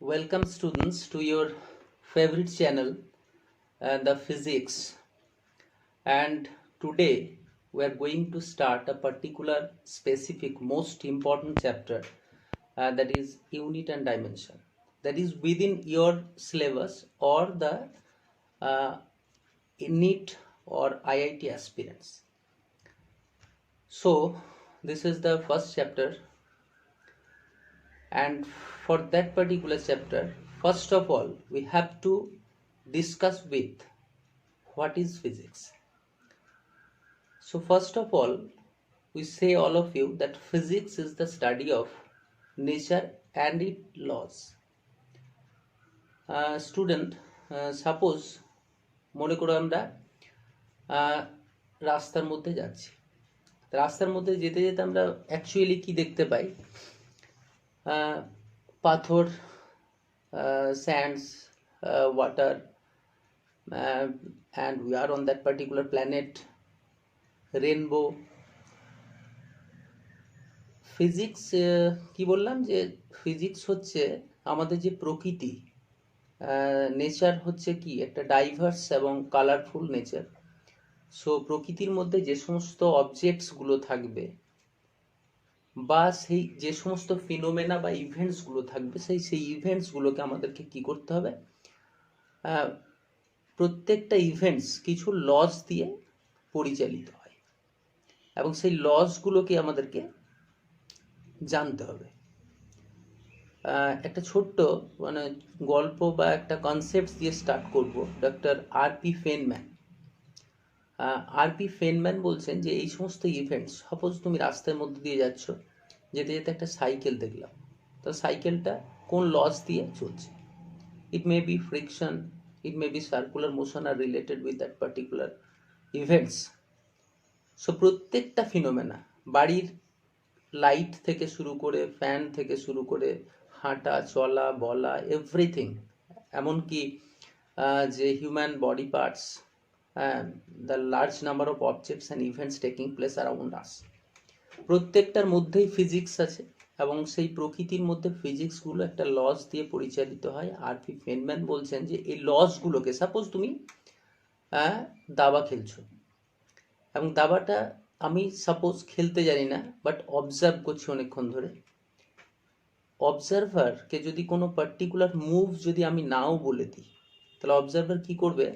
Welcome students to your favorite channel, the physics. And today we are going to start a particular specific most important chapter, that is unit and dimension, that is within your syllabus or the uh, NEET or IIT aspirants. So this is the first chapter, and for that particular chapter, first of all we have to discuss with what is physics. So first of all, we say all of you that physics is the study of nature and its laws. Student, suppose মনে করো আমরা রাস্তার মধ্যে যাচ্ছি। রাস্তার মধ্যে যেতে যেতে আমরা অ্যাকচুয়ালি কি দেখতে পাই? পাথর, sands, water, and we are on that particular planet, rainbow. Physics কি বললাম যে ফিজিক্স হচ্ছে আমাদের যে প্রকৃতি, নেচার হচ্ছে কি একটা ডাইভার্স এবং কালারফুল নেচার। সো প্রকৃতির মধ্যে যে সমস্ত অবজেক্টসগুলো থাকবে বা সেই যে সমস্ত ফিনোমেনা বা ইভেন্টসগুলো থাকবে সেই ইভেন্টসগুলোকে আমাদেরকে কি করতে হবে, প্রত্যেকটা ইভেন্টস কিছু লস দিয়ে পরিচালিত হয় এবং সেই লসগুলোকে আমাদেরকে জানতে হবে। একটা ছোট্ট মানে গল্প বা একটা কনসেপ্ট দিয়ে স্টার্ট করব। ডক্টর আর.পি. ফেনম্যান বলছেন যে এই সমস্ত ইভেন্টস, সাপোজ তুমি রাস্তার মধ্যে দিয়ে যাচ্ছ, যেতে যেতে একটা সাইকেল দেখলাম, তো সাইকেলটা কোন লস দিয়ে চলছে? It may be friction, it may be circular motion আর related with that particular events. So প্রত্যেকটা ফিনোমেনা, বাড়ির লাইট থেকে শুরু করে, ফ্যান থেকে শুরু করে, হাঁটা চলা বলা এভরিথিং, এমনকি যে human body parts, the large number of objects and events taking place around us, প্রত্যেকটার মধ্যেই ফিজিক্স আছে এবং সেই প্রকৃতির মধ্যে ফিজিক্সগুলো একটা লস দিয়ে পরিচালিত হয়। আর.পি. ফেনম্যান বলছেন যে এই লসগুলোকে, সাপোজ তুমি দাবা খেলছো এবং দাবাটা আমি সাপোজ খেলতে জানি না, বাট অবজার্ভ করছি অনেকক্ষণ ধরে। অবজারভারকে যদি কোনো পার্টিকুলার মুভ যদি আমি নাও বলে দিই, তাহলে অবজারভার কি করবে?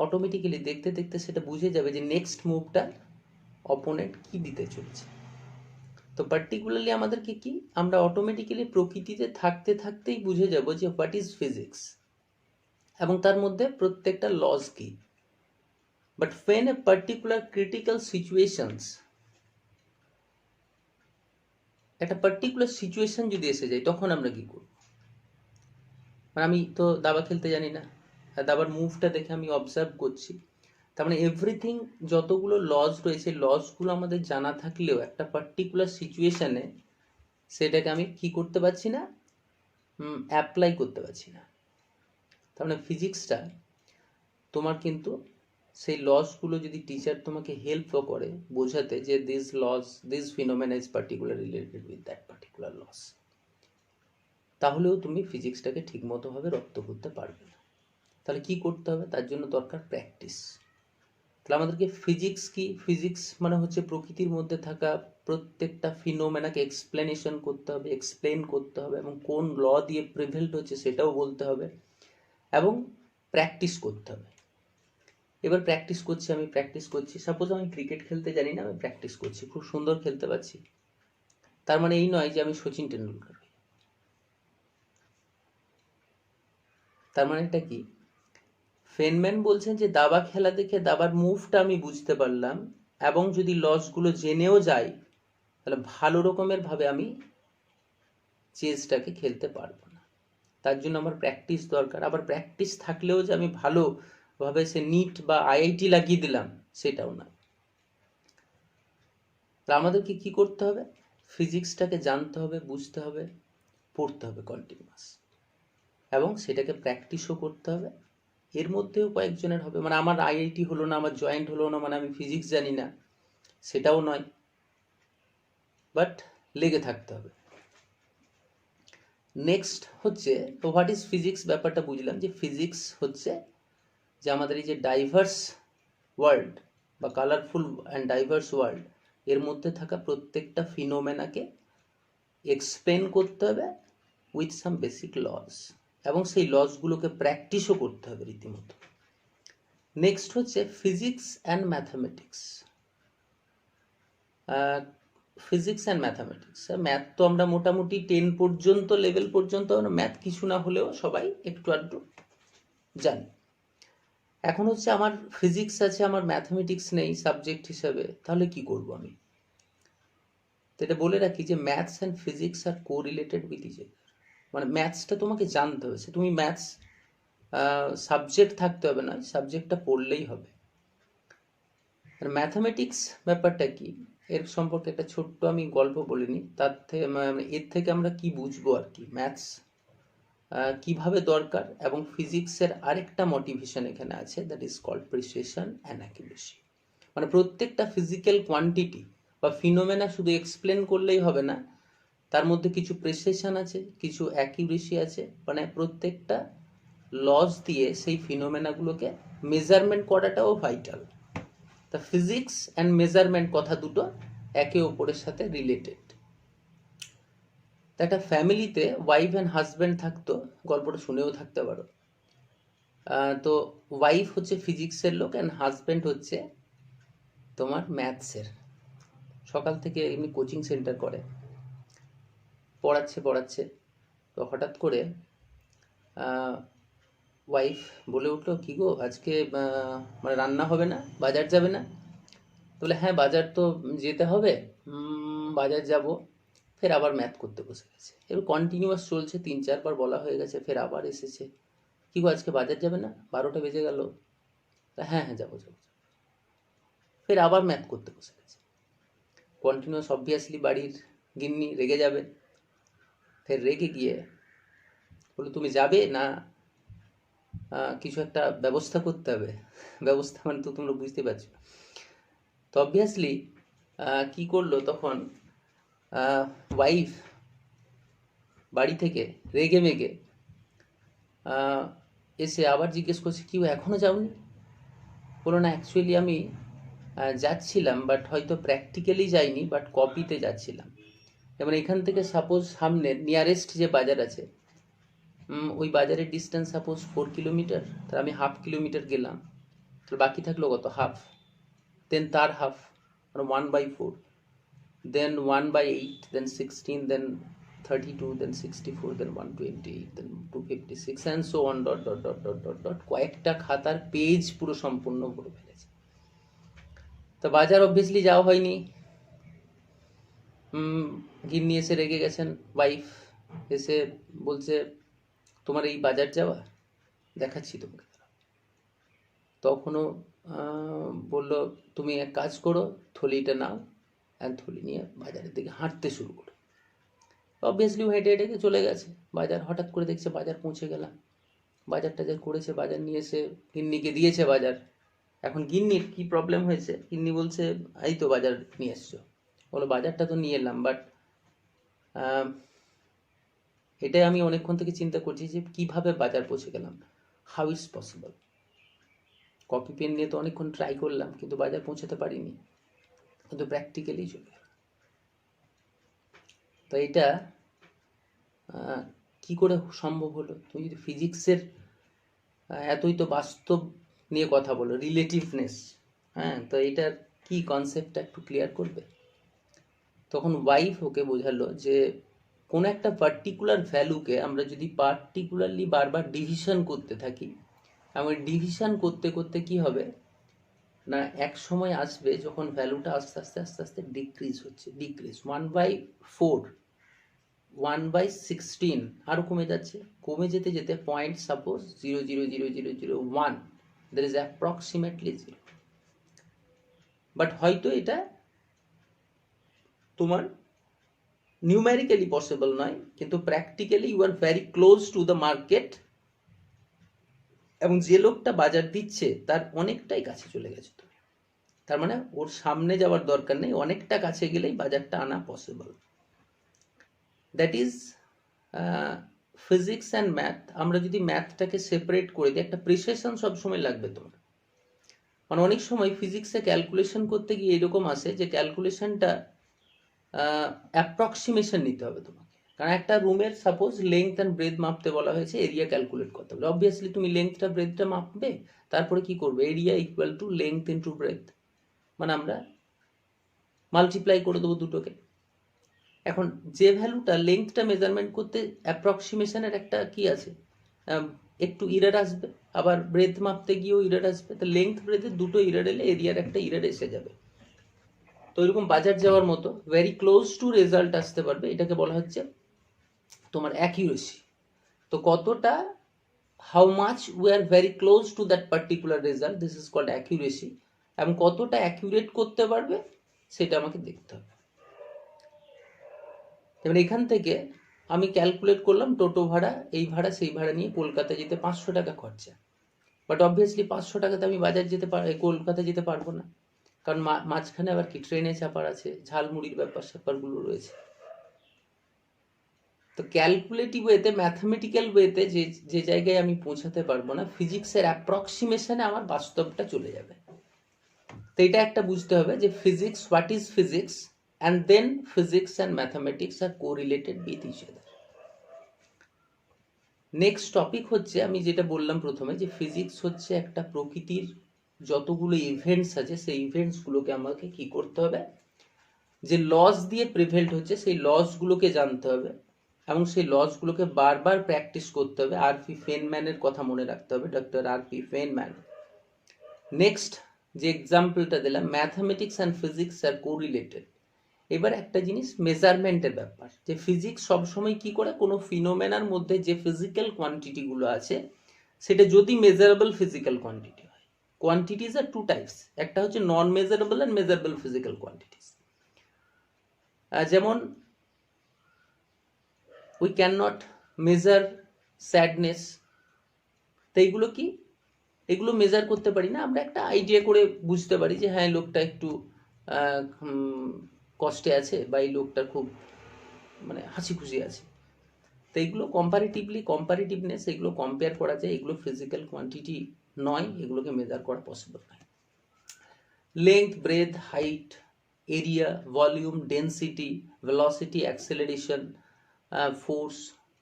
অটোমেটিক্যালি দেখতে দেখতে সেটা বুঝে যাবে যে নেক্সট মুভটা অপোনেন্ট কি দিতে চলছে। তো পার্টিকুলারলি আমাদেরকে কি, আমরা অটোমেটিক্যালি প্রকৃতিতে থাকতে থাকতেই বুঝে যাব যে হোয়াট ইজ ফিজিক্স এবং তার মধ্যে প্রত্যেকটা লস কি। But when a particular critical situations, একটা পার্টিকুলার সিচুয়েশন যদি এসে যায়, তখন আমরা কি করব? মানে আমি তো দাবা খেলতে জানি না, দাবার মুভটা দেখে আমি অবজার্ভ করছি, তার মানে এভরিথিং যতগুলো লস রয়েছে লসগুলো আমাদের জানা থাকলেও একটা পার্টিকুলার সিচুয়েশনে সেটাকে আমি কি করতে পারছি না, অ্যাপ্লাই করতে পারছি না। তার মানে ফিজিক্সটা তোমার কিন্তু সেই লসগুলো যদি টিচার তোমাকে হেল্পও করে বোঝাতে যে this loss, this phenomena is particular related with that particular loss, তাহলেও তুমি ফিজিক্সটাকে ঠিকমতোভাবে রপ্ত করতে পারবে না। তাহলে কি করতে হবে? তার জন্য দরকার প্র্যাকটিস। তাহলে আমাদেরকে ফিজিক্স কি, ফিজিক্স মানে হচ্ছে প্রকৃতির মধ্যে থাকা প্রত্যেকটা ফিনোমেনাকে এক্সপ্লেনেশন করতে হবে, এক্সপ্লেন করতে হবে এবং কোন ল দিয়ে প্রিভেল্ট হচ্ছে সেটাও বলতে হবে এবং প্র্যাকটিস করতে হবে। এবার প্র্যাকটিস করছি, সাপোজ আমি ক্রিকেট খেলতে জানি না, আমি প্র্যাকটিস করছি, খুব সুন্দর খেলতে পারছি, তার মানে এই নয় যে আমি সচিন টেন্ডুলকার। তার মানে এটা কি? ফেনম্যান বলছেন যে দাবা খেলা দেখে দাবার মুভটা আমি বুঝতে পারলাম এবং যদি লসগুলো জেনেও যাই তাহলে ভালো রকমের ভাবে আমি চেসটাকে খেলতে পারবো না। তার জন্য আমার প্র্যাকটিস দরকার। আবার প্র্যাকটিস থাকলেও যে আমি ভালোভাবে সে নিট বা আইআইটি লাগিয়ে দিলাম, সেটাও না। তা আমাদেরকে কি করতে হবে? ফিজিক্সটাকে জানতে হবে, বুঝতে হবে, পড়তে হবে কন্টিনিউয়াস এবং সেটাকে প্র্যাকটিসও করতে হবে। এর মধ্যেও কয়েকজনের হবে, মানে আমার আইআইটি হলো না, আমার জয়েন্ট হলো না, মানে আমি ফিজিক্স জানি না, সেটাও নয়, বাট লেগে থাকতে হবে। নেক্সট হচ্ছে, তো হোয়াট ইজ ফিজিক্স, ব্যাপারটা বুঝলাম যে ফিজিক্স হচ্ছে যে আমাদের এই যে ডাইভার্স ওয়ার্ল্ড বা কালারফুল অ্যান্ড ডাইভার্স ওয়ার্ল্ড, এর মধ্যে থাকা প্রত্যেকটা ফিনোমেনাকে এক্সপ্লেন করতে হবে উইথ সাম বেসিক লস, এবং সেই লসগুলোকে প্র্যাকটিসও করতে হবে রীতিমতো। নেক্সট হচ্ছে physics and mathematics. Physics and mathematics, math তো আমরা মোটামুটি 10 পর্যন্ত লেভেল পর্যন্ত ম্যাথ কিছু না হলেও সবাই একটু আধটু জানি। এখন হচ্ছে আমার ফিজিক্স আছে, আমার ম্যাথামেটিক্স নেই সাবজেক্ট হিসাবে, তাহলে কি করব আমি? তো এটা বলে রাখি যে maths and physics are correlated with each other. মানে ম্যাথসটা তোমাকে জানতে হবে, সে তুমি ম্যাথস সাবজেক্ট থাকতে হবে না, সাবজেক্টটা পড়লেই হবে। আর ম্যাথামেটিক্স ব্যাপারটা কি, এর সম্পর্কে একটা ছোট্ট আমি গল্প বলে নিই, তার থেকে এর থেকে আমরা কি বুঝবো আর কি, ম্যাথস কিভাবে দরকার, এবং ফিজিক্সের আরেকটা মোটিভেশন এখানে আছে, that is called precision and accuracy. মানে প্রত্যেকটা ফিজিক্যাল কোয়ান্টিটি বা ফিনোমেনা শুধু এক্সপ্লেন করলেই হবে না, তার মধ্যে কিছু প্রিসিশন আছে, কিছু অ্যাকিউরেসি আছে, মানে প্রত্যেকটা লস দিয়ে সেই ফিনোমেনাগুলোকে মেজারমেন্ট করাটাও ভাইটাল। তা ফিজিক্স অ্যান্ড মেজারমেন্ট কথা দুটো একে অপরের সাথে রিলেটেড। তা একটা ফ্যামিলিতে ওয়াইফ অ্যান্ড হাজব্যান্ড থাকতো, গল্পটা শুনেও থাকতে পারো। তো ওয়াইফ হচ্ছে ফিজিক্সের লোক অ্যান্ড হাজব্যান্ড হচ্ছে তোমার ম্যাথসের। সকাল থেকে এমনি কোচিং সেন্টার করে, পড়াচ্ছে। তো হঠাৎ করে ওয়াইফ বলে উঠলো, কি গো আজকে মানে রান্না হবে না, বাজার যাবে না? বলে হ্যাঁ বাজার তো যেতে হবে, বাজার যাব। ফের আবার ম্যাথ করতে বসে গেছে, এবার কন্টিনিউয়াস চলছে, 3-4 বার বলা হয়ে গেছে, ফের আবার এসেছে, কি গো আজকে বাজার যাবে না, 12টা বেজে গেল। হ্যাঁ যাবো। ফের আবার ম্যাথ করতে বসে গেছে, কন্টিনিউয়াস, অবভিয়াসলি বাড়ির গিন্নি রেগে যাবে। ফের রেগে গিয়ে বলে তুমি যাবে না, কিছু একটা ব্যবস্থা করতে হবে। ব্যবস্থা মানে তো তোমরা বুঝতে পারছো। তো অবভিয়াসলি কি করলো তখন ওয়াইফ বাড়ি থেকে রেগে মেগে এসে আবার জিজ্ঞেস করছে, কি এখনো যাওনি? বলো না অ্যাকচুয়ালি আমি যাচ্ছিলাম, বাট হয়তো প্র্যাকটিক্যালি যাইনি, বাট কপিতে যাচ্ছিলাম। যেমন এখান থেকে সাপোজ সামনের নিয়ারেস্ট যে বাজার আছে, ওই বাজারের ডিস্টেন্স সাপোজ 4 কিলোমিটার, তাহলে আমি 1/2 কিলোমিটার গেলাম, তাহলে বাকি থাকলো কত, হাফ। দেন তার হাফ, মানে 1/4, then 1/8, then 16, then 32, then 64, then 128, then 256, and so on, dot. কয়েকটা খাতার পেজ পুরো সম্পূর্ণ ভরে ফেলেছে। তো বাজার অবভিয়াসলি যাওয়া হয়নি। গিন্নি এসে রেগে গেছেন, ওয়াইফ এসে বলছে, তোমার এই বাজার যাওয়া, দেখাচ্ছি তোমাকে। তখনও বলল, তুমি এক কাজ করো, থলিটা নাও, আর থলি নিয়ে বাজারের দিকে হাঁটতে শুরু করো। অবভিয়াসলি হেঁটে হেঁটে চলে গেছে বাজার, হঠাৎ করে দেখছে বাজার পৌঁছে গেলাম। বাজার টাজার করেছে, বাজার নিয়ে এসে গিন্নিকে দিয়েছে বাজার। এখন গিন্নির কি প্রবলেম হয়েছে, গিন্নি বলছে, এই তো বাজার নিয়ে এসছো। বলো বাজারটা তো নিয়ে এলাম, বাট এটাই আমি অনেকক্ষণ থেকে চিন্তা করছি যে কিভাবে বাজার পৌঁছে গেলাম, how is possible. Copy pen নিয়ে তো অনেকক্ষণ ট্রাই করলাম, কিন্তু বাজার পৌঁছাতে পারিনি, কিন্তু প্র্যাকটিক্যালি চলে গেল। তো এটা কি করে সম্ভব হলো? তুমি যদি ফিজিক্সের এতই তো বাস্তব নিয়ে কথা বলো, রিলেটিভনেস, হ্যাঁ, তো এটার কি কনসেপ্টটা একটু ক্লিয়ার করবে? তখন ওয়াইফ ওকে বোঝালো যে কোনো একটা পার্টিকুলার ভ্যালুকে আমরা যদি পার্টিকুলারলি বারবার ডিভিশন করতে থাকি, এবং ডিভিশন করতে করতে কি হবে না, এক সময় আসবে যখন ভ্যালুটা আস্তে আস্তে ডিক্রিজ হচ্ছে, 1/4, 1/16 আরও কমে যাচ্ছে, কমে যেতে যেতে point suppose 0.00001, that is approximately 0। But হয়তো এটা তোমার নিউমেরিক্যালি পসিবল নয়, কিন্তু practically you are very close to the market, এবং যে লোকটা বাজার দিচ্ছে তার অনেকটাই কাছে চলে গেছে তুমি। তার মানে ওর সামনে যাওয়ার দরকার নেই, অনেকটা কাছে গেলেই বাজারটা আনা possible. That is physics and math, আমরা যদি ম্যাথটাকে সেপারেট করে দিই, একটা প্রিসিশন সবসময় লাগবে তোমার। মানে অনেক সময় ফিজিক্সে ক্যালকুলেশন করতে গিয়ে এরকম আসে যে ক্যালকুলেশনটা অ্যাপ্রক্সিমেশন নিতে হবে তোমাকে। কারণ একটা রুমের সাপোজ লেংথ অ্যান্ড ব্রেথ মাপতে বলা হয়েছে, এরিয়া ক্যালকুলেট করতে হবে। অবভিয়াসলি তুমি লেংথটা ব্রেথটা মাপবে, তারপরে কি করবে, area equal to length into breadth, মানে আমরা মাল্টিপ্লাই করে দেবো দুটোকে। এখন যে ভ্যালুটা লেংথটা মেজারমেন্ট করতে অ্যাপ্রক্সিমেশনের একটা কি আছে, একটু ইরার আসবে, আবার ব্রেথ মাপতে গিয়েও ইরার আসবে, তো লেংথ ব্রেথের দুটো ইরার এলে এরিয়ার একটা ইরার এসে যাবে। তো এরকম বাজার যাওয়ার মতো ভেরি ক্লোজ টু রেজাল্ট আসতে পারবে, এটাকে বলা হচ্ছে তোমার অ্যাকিউরেসি। তো কতটা, how much we are very close to that particular result, this is called accuracy. এবং কতটা অ্যাকিউরেট করতে পারবে সেটা আমাকে দেখতে হবে। এবার এখান থেকে আমি ক্যালকুলেট করলাম টোটো ভাড়া, এই ভাড়া সেই ভাড়া নিয়ে কলকাতা যেতে 500 টাকা খরচা। বাট অবভিয়াসলি 500 টাকাতে আমি বাজার যেতে কলকাতা যেতে পারবো না, কারণ মাঝখানে আবার কি ট্রেনে চাপার আছে, ঝালমুড়ির ব্যাপার স্যাপারগুলো রয়েছে। তো ক্যালকুলেটিভ ওয়েতে, ম্যাথামেটিক্যাল ওয়েতে যে জায়গায় আমি পৌঁছাতে পারবো না, ফিজিক্সের অ্যাপ্রক্সিমেশনে আমার বাস্তবটা চলে যাবে। তো এটা একটা বুঝতে হবে যে physics, what is physics, and then physics and mathematics are correlated with each other. Next topic হচ্ছে, আমি যেটা বললাম প্রথমে, যে ফিজিক্স হচ্ছে একটা প্রকৃতির যতগুলো ইভেন্টস আছে সেই ইভেন্টসগুলোকে আমাকে কি করতে হবে, যে লস দিয়ে প্রিভেল্ট হচ্ছে সেই লসগুলোকে জানতে হবে, এবং সেই লসগুলোকে বারবার প্র্যাকটিস করতে হবে। আর.পি. ফেনম্যানের কথা মনে রাখতে হবে, ডক্টর আর.পি. ফেনম্যান। নেক্সট যে এক্সাম্পলটা দিলাম, mathematics and physics are correlated. এবার একটা জিনিস মেজারমেন্টের ব্যাপার, যে ফিজিক্স সবসময় কি করে, কোনো ফিনোমেনার মধ্যে যে ফিজিক্যাল কোয়ান্টিটিগুলো আছে সেটা যদি মেজারেবল ফিজিক্যাল কোয়ান্টিটি হয়। কোয়ান্টিটিজ আর টু টাইপস, একটা হচ্ছে non measurable and measurable physical quantities. যেমন we can not measure sadness, তো এইগুলো কি, এগুলো মেজার করতে পারি না, আমরা একটা আইডিয়া করে বুঝতে পারি যে হ্যাঁ লোকটা একটু কষ্টে আছে, বা এই লোকটার খুব মানে হাসি খুশি আছে। তো এইগুলো কম্পারেটিভনেস, এগুলো কম্পেয়ার করা যায়, এগুলো ফিজিক্যাল কোয়ান্টিটি নয়, এগুলোকে মেজার করা পসিবল নয়। Length, breadth, height, area, volume, density, velocity, acceleration, force,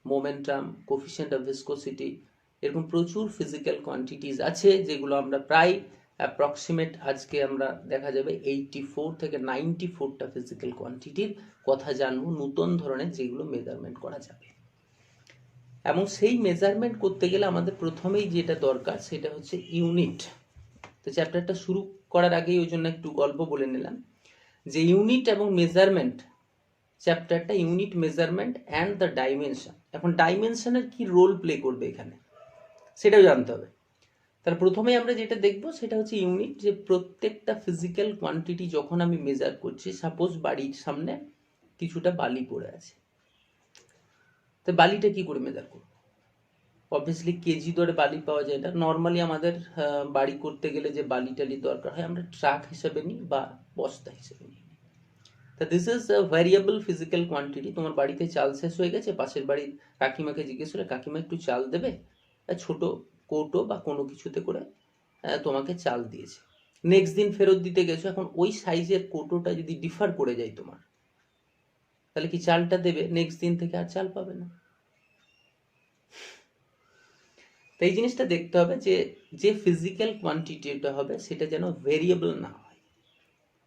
momentum, coefficient of viscosity, এরকম প্রচুর ফিজিক্যাল কোয়ান্টিটিস আছে যেগুলো আমরা প্রায় অ্যাপ্রক্সিমেট, আজকে আমরা দেখা যাবে 84 থেকে 94টা ফিজিক্যাল কোয়ান্টিটির কথা জানবো, নতুন ধরনের, যেগুলো মেজারমেন্ট করা যাবে। এবং সেই মেজারমেন্ট করতে গেলে আমাদের প্রথমেই যেটা দরকার সেটা হচ্ছে ইউনিট। তো চ্যাপ্টারটা শুরু করার আগেই ওই জন্য একটু গল্প বলে নিলাম, যে ইউনিট এবং মেজারমেন্ট চ্যাপ্টারটা, unit, measurement and the dimension. এখন ডাইমেনশনের কি রোল প্লে করবে এখানে সেটাও জানতে হবে। তাহলে প্রথমে আমরা যেটা দেখবো সেটা হচ্ছে ইউনিট, যে প্রত্যেকটা ফিজিক্যাল কোয়ান্টিটি যখন আমি মেজার করছি, সাপোজ বাড়ির সামনে কিছুটা বালি পড়ে আছে, তো বালিটা কি করে মেজার করবো? অবভিয়াসলি কেজি দরে বালি পাওয়া যায় না, নর্মালি আমাদের বাড়ি করতে গেলে যে বালি টালি দরকার হয় আমরা ট্রাক হিসেবে নিই বা বস্তা হিসেবে নিই। তা this is a variable physical quantity. তোমার বাড়িতে চাল শেষ হয়ে গেছে, পাশের বাড়ির কাকিমাকে জিজ্ঞেস করে, কাকিমা একটু চাল দেবে, ছোট কৌটো বা কোনো কিছুতে করে তোমাকে চাল দিয়েছে, নেক্সট দিন ফেরত দিতে গেছো, এখন ওই সাইজের কৌটোটা যদি ডিফার করে যায় তোমার, তাহলে কি চালটা দেবে? নেক্সট দিন থেকে আর চাল পাবে না। তো এই জিনিসটা দেখতে হবে যে যে ফিজিক্যাল কোয়ান্টিটিটা হবে সেটা যেন ভেরিয়েবল না হয়।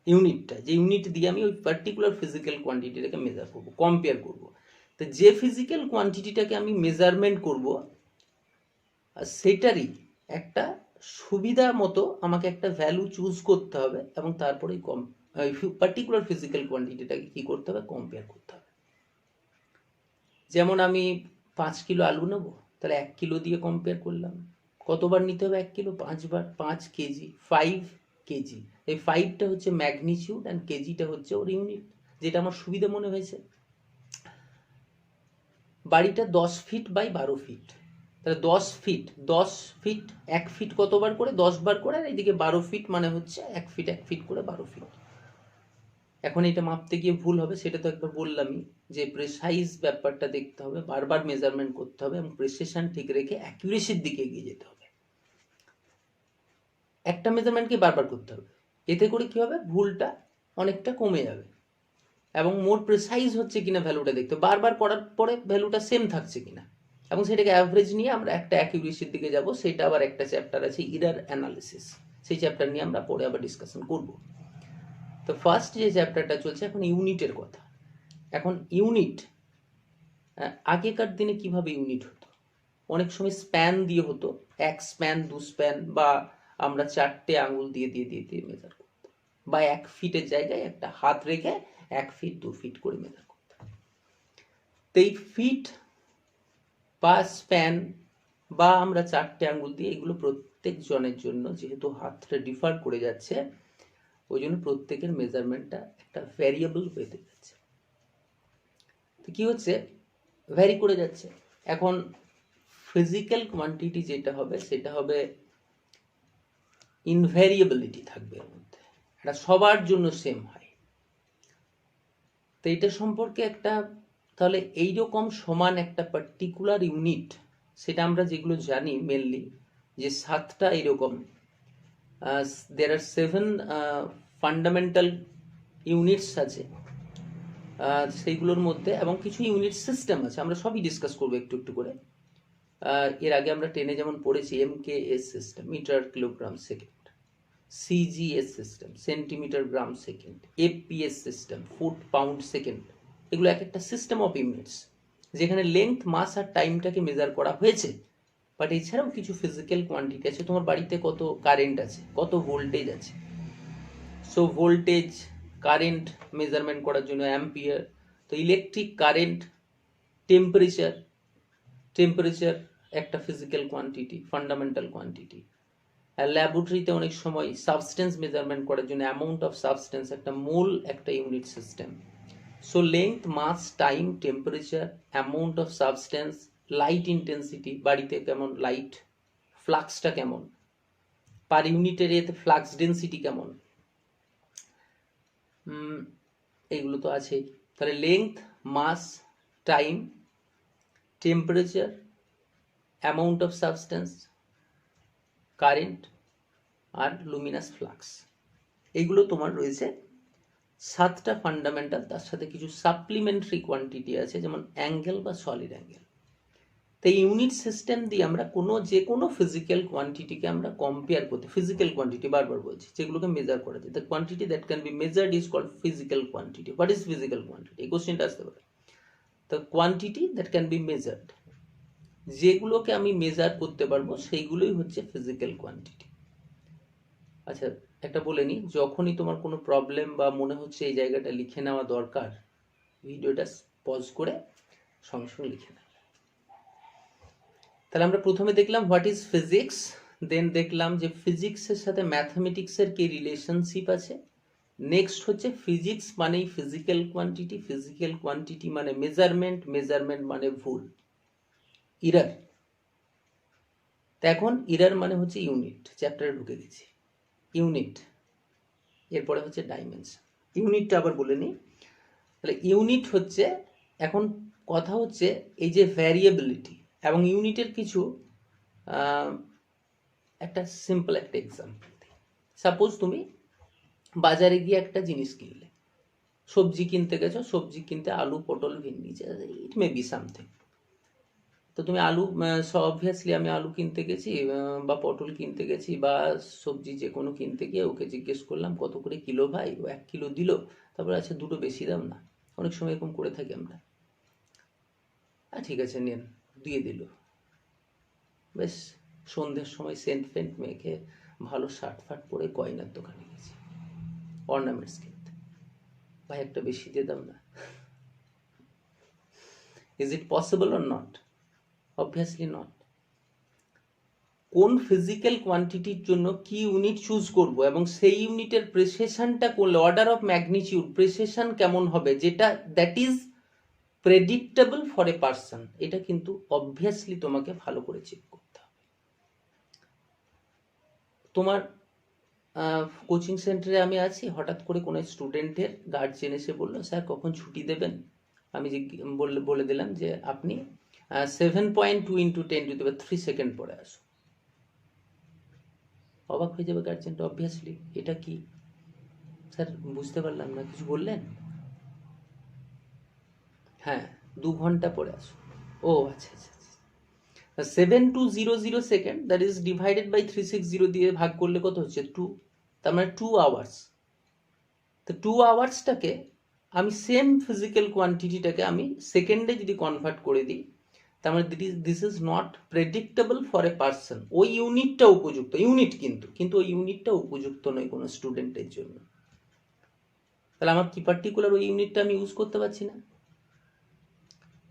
ইউনিটটা, যে ইউনিট দিয়ে আমি ওই পার্টিকুলার ফিজিক্যাল কোয়ান্টিটিটাকে মেজার করব, কম্পেয়ার করব। তো যে ফিজিক্যাল কোয়ান্টিটিটাকে আমি মেজারমেন্ট করব সেটারই একটা সুবিধা মতো আমাকে একটা ভ্যালু চুজ করতে হবে, এবং তারপরে পার্টিকুলার ফিজিক্যাল কোয়ান্টিটিটাকে কি করতে হবে, কম্পেয়ার করতে হবে। যেমন আমি 5 কিলো আলু নেবো, তাহলে 1 কিলো দিয়ে কম্পেয়ার করলাম, কতবার নিতে হবে 1 কিলো, 5 বার, 5 কেজি, 5 কেজি। এই 5টা হচ্ছে ম্যাগনিটিউড অ্যান্ড কেজিটা হচ্ছে ওর ইউনিট, যেটা আমার সুবিধা মনে হয়েছে। বাড়িটা 10 ফিট বাই 12 ফিট, তাহলে 10 ফিট 10 ফিট 1 ফিট কতবার করে, 10 বার করে, আর এইদিকে 12 ফিট মানে হচ্ছে 1 ফিট 1 ফিট করে 12 ফিট। এখন এটা মাপতে গিয়ে ভুল হবে, সেটা তো একবার বললামই, যে প্রেসাইজ ব্যাপারটা দেখতে হবে, বারবার মেজারমেন্ট করতে হবে এবং প্রেসিশন ঠিক রেখে অ্যাকুরেসির দিকে এগিয়ে যেতে হবে। একটা মেজারমেন্টকে বারবার করতে হবে, এতে করে কি হবে, ভুলটা অনেকটা কমে যাবে এবং মোর প্রেসাইজ হচ্ছে কিনা ভ্যালুটা দেখতে হবে, বারবার করার পরে ভ্যালুটা সেম থাকছে কিনা, এবং সেটাকে অ্যাভারেজ নিয়ে আমরা একটা অ্যাকিউরেসির দিকে যাব। সেটা আবার একটা চ্যাপ্টার আছে ইরার অ্যানালিসিস, সেই চ্যাপ্টার নিয়ে আমরা পরে আবার ডিসকাশন করব। তো ফার্স্ট যে চ্যাপ্টারটা চলছে এখন ইউনিটের কথা। এখন ইউনিট, আগেকার দিনে কিভাবে ইউনিট হতো, অনেক সময় স্প্যান দিয়ে হতো, 1 স্প্যান 2 স্প্যান, বা আমরা 4টে আঙুল দিয়ে দিয়ে দিয়ে দিয়ে মেজার করতাম, বা 1 ফিটের জায়গায় একটা হাত রেখে 1 ফিট 2 ফিট করে মেজার করতাম। তো এই ফিট বা স্প্যান বা আমরা 4টে আঙুল দিয়ে, এগুলো প্রত্যেক জনের জন্য যেহেতু হাতটা ডিফার করে যাচ্ছে, ওই জন্য প্রত্যেকের মেজারমেন্টটা একটা ভ্যারিয়েবল হতে যাচ্ছে। তো কি হচ্ছে, ভ্যারি করে যাচ্ছে। এখন ফিজিক্যাল কোয়ান্টিটি যেটা হবে সেটা হবে ইনভ্যারিয়েবিলিটি থাকবে এর মধ্যে, এটা সবার জন্য সেম হয়। তো এটা সম্পর্কে একটা, তাহলে এইরকম সমান একটা পার্টিকুলার ইউনিট, সেটা আমরা যেগুলো জানি মেনলি যে 7টা এরকম, there are 7 ফান্ডামেন্টাল ইউনিটস আছে সেইগুলোর মধ্যে, এবং কিছু ইউনিট সিস্টেম আছে, আমরা সবই ডিসকাস করবো একটু একটু করে। এর আগে আমরা 10-এ যেমন পড়েছি MKS system, metre kilogram second, CGS system, centimetre gram second, FPS system, foot pound second, এগুলো এক একটা সিস্টেম অফ ইউনিটস, যেখানে লেন্থ, মাস আর টাইমটাকে মেজার করা হয়েছে। বাট এছাড়াও কিছু ফিজিক্যাল কোয়ান্টিটি আছে, তোমার বাড়িতে কত কারেন্ট আছে, কত ভোল্টেজ আছে, সো ভোল্টেজ কারেন্ট মেজারমেন্ট করার জন্য অ্যাম্পিয়ার। তো ইলেকট্রিক কারেন্ট, টেম্পারেচার, টেম্পারেচার একটা ফিজিক্যাল কোয়ান্টিটি, ফান্ডামেন্টাল কোয়ান্টিটি। আর ল্যাবরেটরিতে অনেক সময় সাবস্টেন্স মেজারমেন্ট করার জন্য অ্যামাউন্ট অফ সাবস্টেন্স, একটা মোল একটা unit system. So length, mass, time, temperature, amount of substance, light intensity, বাড়িতে কেমন লাইট, ফ্লাক্সটা কেমন, পার ইউনিটের এতে ফ্লাক্স ডেন্সিটি কেমন, এইগুলো তো আছেই। তাহলে length, mass, time, temperature, amount of substance, current আর লুমিনাস ফ্লাক্স, এইগুলো তোমার রয়েছে 7টা ফান্ডামেন্টাল। তার সাথে কিছু সাপ্লিমেন্টারি কোয়ান্টিটি আছে, যেমন অ্যাঙ্গেল বা সলিড অ্যাঙ্গেল। তো এই ইউনিট সিস্টেম দিয়ে আমরা যে কোনো ফিজিক্যাল কোয়ান্টিটিকে আমরা কম্পেয়ার করতে, ফিজিক্যাল কোয়ান্টিটি বারবার বলছি, যেগুলোকে মেজার করা যায়, the quantity that can be measured is called physical quantity. What is physical quantity, এই কোশ্চেনটা আসতে পারে। The quantity that can be measured, যেগুলোকে আমি মেজার করতে পারবো সেইগুলোই হচ্ছে ফিজিক্যাল কোয়ান্টিটি। আচ্ছা, একটা বলে নিই, যখনই তোমার কোনো প্রবলেম বা মনে হচ্ছে এই জায়গাটা লিখে নেওয়া দরকার, ভিডিওটা পজ করে সঙ্গে সঙ্গে লিখে নেবে। তাহলে আমরা প্রথমে দেখলাম হোয়াট ইজ ফিজিক্স, দেন দেখলাম যে ফিজিক্সের সাথে ম্যাথমেটিক্সের কি রিলেশনশিপ আছে। নেক্সট হচ্ছে ফিজিক্স মানেই ফিজিক্যাল কোয়ান্টিটি, ফিজিক্যাল কোয়ান্টিটি মানে মেজারমেন্ট, মেজারমেন্ট মানে ভুল, ইরার। তো এখন ইরার মানে হচ্ছে ইউনিট, চ্যাপ্টারে ঢুকে গেছি। ইউনিট, এরপরে হচ্ছে ডাইমেনশন। ইউনিটটা আবার বলে নিই। তাহলে ইউনিট হচ্ছে, এখন কথা হচ্ছে এই যে ভ্যারিয়েবিলিটি এবং ইউনিটের কিছু একটা সিম্পল একটা এক্সাম্পল দিই। সাপোজ তুমি বাজারে গিয়ে একটা জিনিস কিনলে, সবজি কিনতে গেছো, সবজি কিনতে আলু, পটল, ভেন্ডি, ইট মে বি সামথিং। তো তুমি আলু, অবভিয়াসলি আমি আলু কিনতে গেছি বা পটল কিনতে গেছি বা সবজি যে কোনো কিনতে গিয়ে ওকে জিজ্ঞেস করলাম কত করে কিলো ভাই, ও 1 কিলো দিল, তারপরে আচ্ছা দুটো বেশি দাম না, অনেক সময় এরকম করে থাকি আমরা, ঠিক আছে নেন, দিয়ে দিল। বেশ সন্ধ্যের সময় সেন্ট ফেন্ট মেখে ভালো শার্ট ফাট পরে গয়নার দোকানে গেছি অর্নামেন্টস কিনতে, ভাই একটা বেশি দিয়ে দাম না। Is it possible or not? Obviously not. কোন ফিজিক্যাল কোয়ান্টিটির জন্য কি ইউনিট চুজ করব এবং সেই ইউনিটের প্রেসিশনটা করলে, অর্ডার অফ ম্যাগনিটিউড, প্রেসিশন কেমন হবে, যেটা that is predictable for a person, এটা কিন্তু অবভিয়াসলি তোমাকে ভালো করে চেক করতে হবে। তোমার কোচিং সেন্টারে আমি আছি, হঠাৎ করে কোনো স্টুডেন্টের গার্জিয়ান এসে বললো স্যার কখন ছুটি দেবেন। আমি যে বলে দিলাম যে আপনি 7.2 × 10³ সেকেন্ড পরে আসুন। অবাক হয়ে যাবে গার্জিয়ানটা অবভিয়াসলি, এটা কি স্যার বুঝতে পারলাম না, কিছু বললেন? হ্যাঁ 2 ঘন্টা পরে আসুন। ও আচ্ছা আচ্ছা আচ্ছা। 7200 second that is divided by 360 দিয়ে ভাগ করলে কত হচ্ছে 2, তার মানে 2 আওয়ার্স। তো 2 আওয়ার্সটাকে আমি সেম ফিজিক্যাল কোয়ান্টিটিটাকে আমি সেকেন্ডে যদি কনভার্ট করে দিই, তার মানে this is not predictable for a person. ওই ইউনিটটা উপযুক্ত, ইউনিট কিন্তু ওই ইউনিটটা উপযুক্ত নয় কোনো স্টুডেন্টের জন্য। তাহলে আমার কি পার্টিকুলার ওই ইউনিটটা আমি ইউজ করতে পারছি না।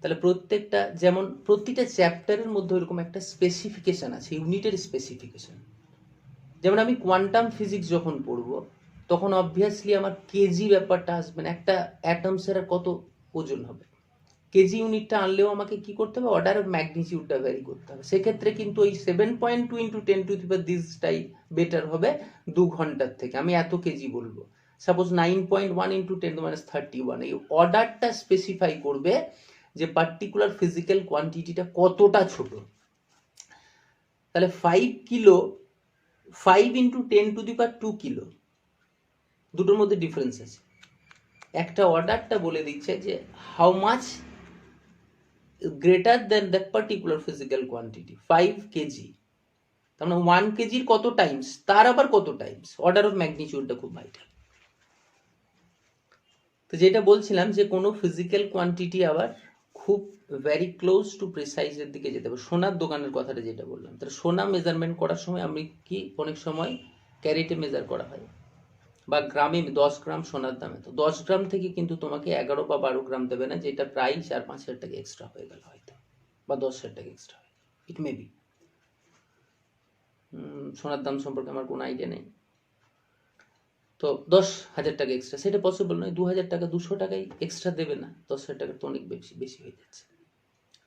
তাহলে প্রত্যেকটা, যেমন প্রতিটা চ্যাপ্টারের মধ্যে এরকম একটা স্পেসিফিকেশন আছে, ইউনিটের স্পেসিফিকেশন। যেমন আমি কোয়ান্টাম ফিজিক্স যখন পড়বো তখন অবভিয়াসলি আমার কেজি ব্যাপারটা আসবে না। একটা অ্যাটমসের কত ওজন হবে, কেজি ইউনিটটা আনলেও আমাকে কি করতে হবে, অর্ডার অফ ম্যাগনিটিউডটা ভ্যারি করতে হবে। সেক্ষেত্রে কিন্তু ওই 7.2 × 10⁻⁻⁻⁰টাই বেটার হবে 2 ঘন্টার থেকে। আমি এত কেজি বলবো, সাপোজ 9.1 × 10⁻31, এই অর্ডারটা স্পেসিফাই করবে যে পার্টিকুলার ফিজিক্যাল কোয়ান্টিটিটা কতটা ছোট। তাহলে 5 কিলো 5 × 10⁻² কিলো, দুটোর মধ্যে ডিফারেন্স আছে। একটা অর্ডারটা বলে দিচ্ছে যে how much greater than that particular physical quantity, 5 KG, তার মানে 1 কেজির কত টাইমস, তার আবার কত টাইমস, অর্ডার অফ ম্যাগনিটিউডটা খুব ভাইটাল। তো যেটা বলছিলাম যে কোনো ফিজিক্যাল কোয়ান্টিটি আবার খুব ভেরি ক্লোজ টু প্রিসাইজের দিকে যেতে হবে। সোনার দোকানের কথাটা যেটা বললাম, তাহলে সোনা মেজারমেন্ট করার সময় আমি কি অনেক সময় ক্যারেটে মেজার করা হয়, বা গ্রামে 10 গ্রাম সোনার দামে, তো 10 গ্রাম থেকে কিন্তু তোমাকে 11 বা 12 গ্রাম দেবে না, যেটা প্রায় 4-5 হাজার টাকা এক্সট্রা হয়ে গেল হয়তো, বা 10 হাজার টাকা এক্সট্রা হয়, ইট মে বি। সোনার দাম সম্পর্কে আমার কোনো আইডিয়া নেই। তো 10,000 টাকা এক্সট্রা, সেটা পসিবল নয়। 2,000 টাকা 200 টাকাই এক্সট্রা দেবে না, 10,000 টাকা তো অনেক বেশি বেশি হয়ে যাচ্ছে।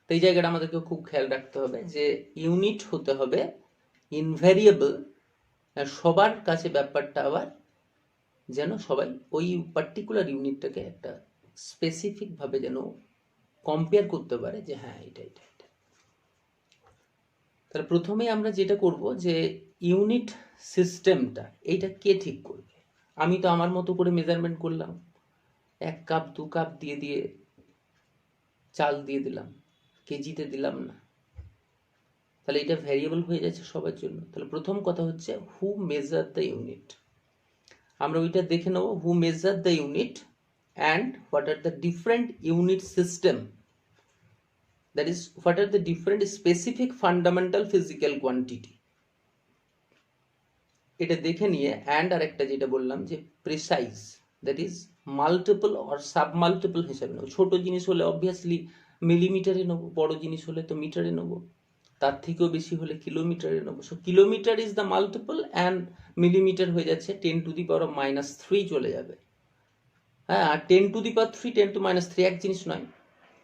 তো এই জায়গাটা আমাদেরকে খুব খেয়াল রাখতে হবে যে ইউনিট হতে হবে ইনভ্যারিয়েবল, সবার কাছে ব্যাপারটা আবার যেন সবাই ওই পার্টিকুলার ইউনিটটাকে একটা স্পেসিফিক ভাবে যেন কম্পেয়ার করতে পারে যে হ্যাঁ এটা এটা এটা। তাহলে প্রথমেই আমরা যেটা করব যে ইউনিট সিস্টেমটা এইটা কে ঠিক করবে। আমি তো আমার মতো করে মেজারমেন্ট করলাম, 1 কাপ 2 কাপ দিয়ে দিয়ে চাল দিয়ে দিলাম, কেজিতে দিলাম না, তাহলে এটা ভ্যারিয়েবল হয়ে যাচ্ছে সবার জন্য। তাহলে প্রথম কথা হচ্ছে হু মেজার দ্য ইউনিট। আমরা ওইটা দেখে নেব, who measure the unit and what are the different unit system, that is what are the different specific fundamental physical quantity, এটা দেখে নিয়ে and আরেকটা যেটা বললাম যে precise, that is multiple or sub multiple হিসাবে নেব। ছোট জিনিস হলে অবভিয়াসলি মিলিমিটারে নেব, বড় জিনিস হলে তো মিটারে নেব, তার থেকেও বেশি হলে কিলোমিটারে নেব। So kilometre is the multiple and millimetre হয়ে যাচ্ছে 10⁻³ চলে যাবে। হ্যাঁ, আর 10⁻³ 10⁻³ এক জিনিস নয়।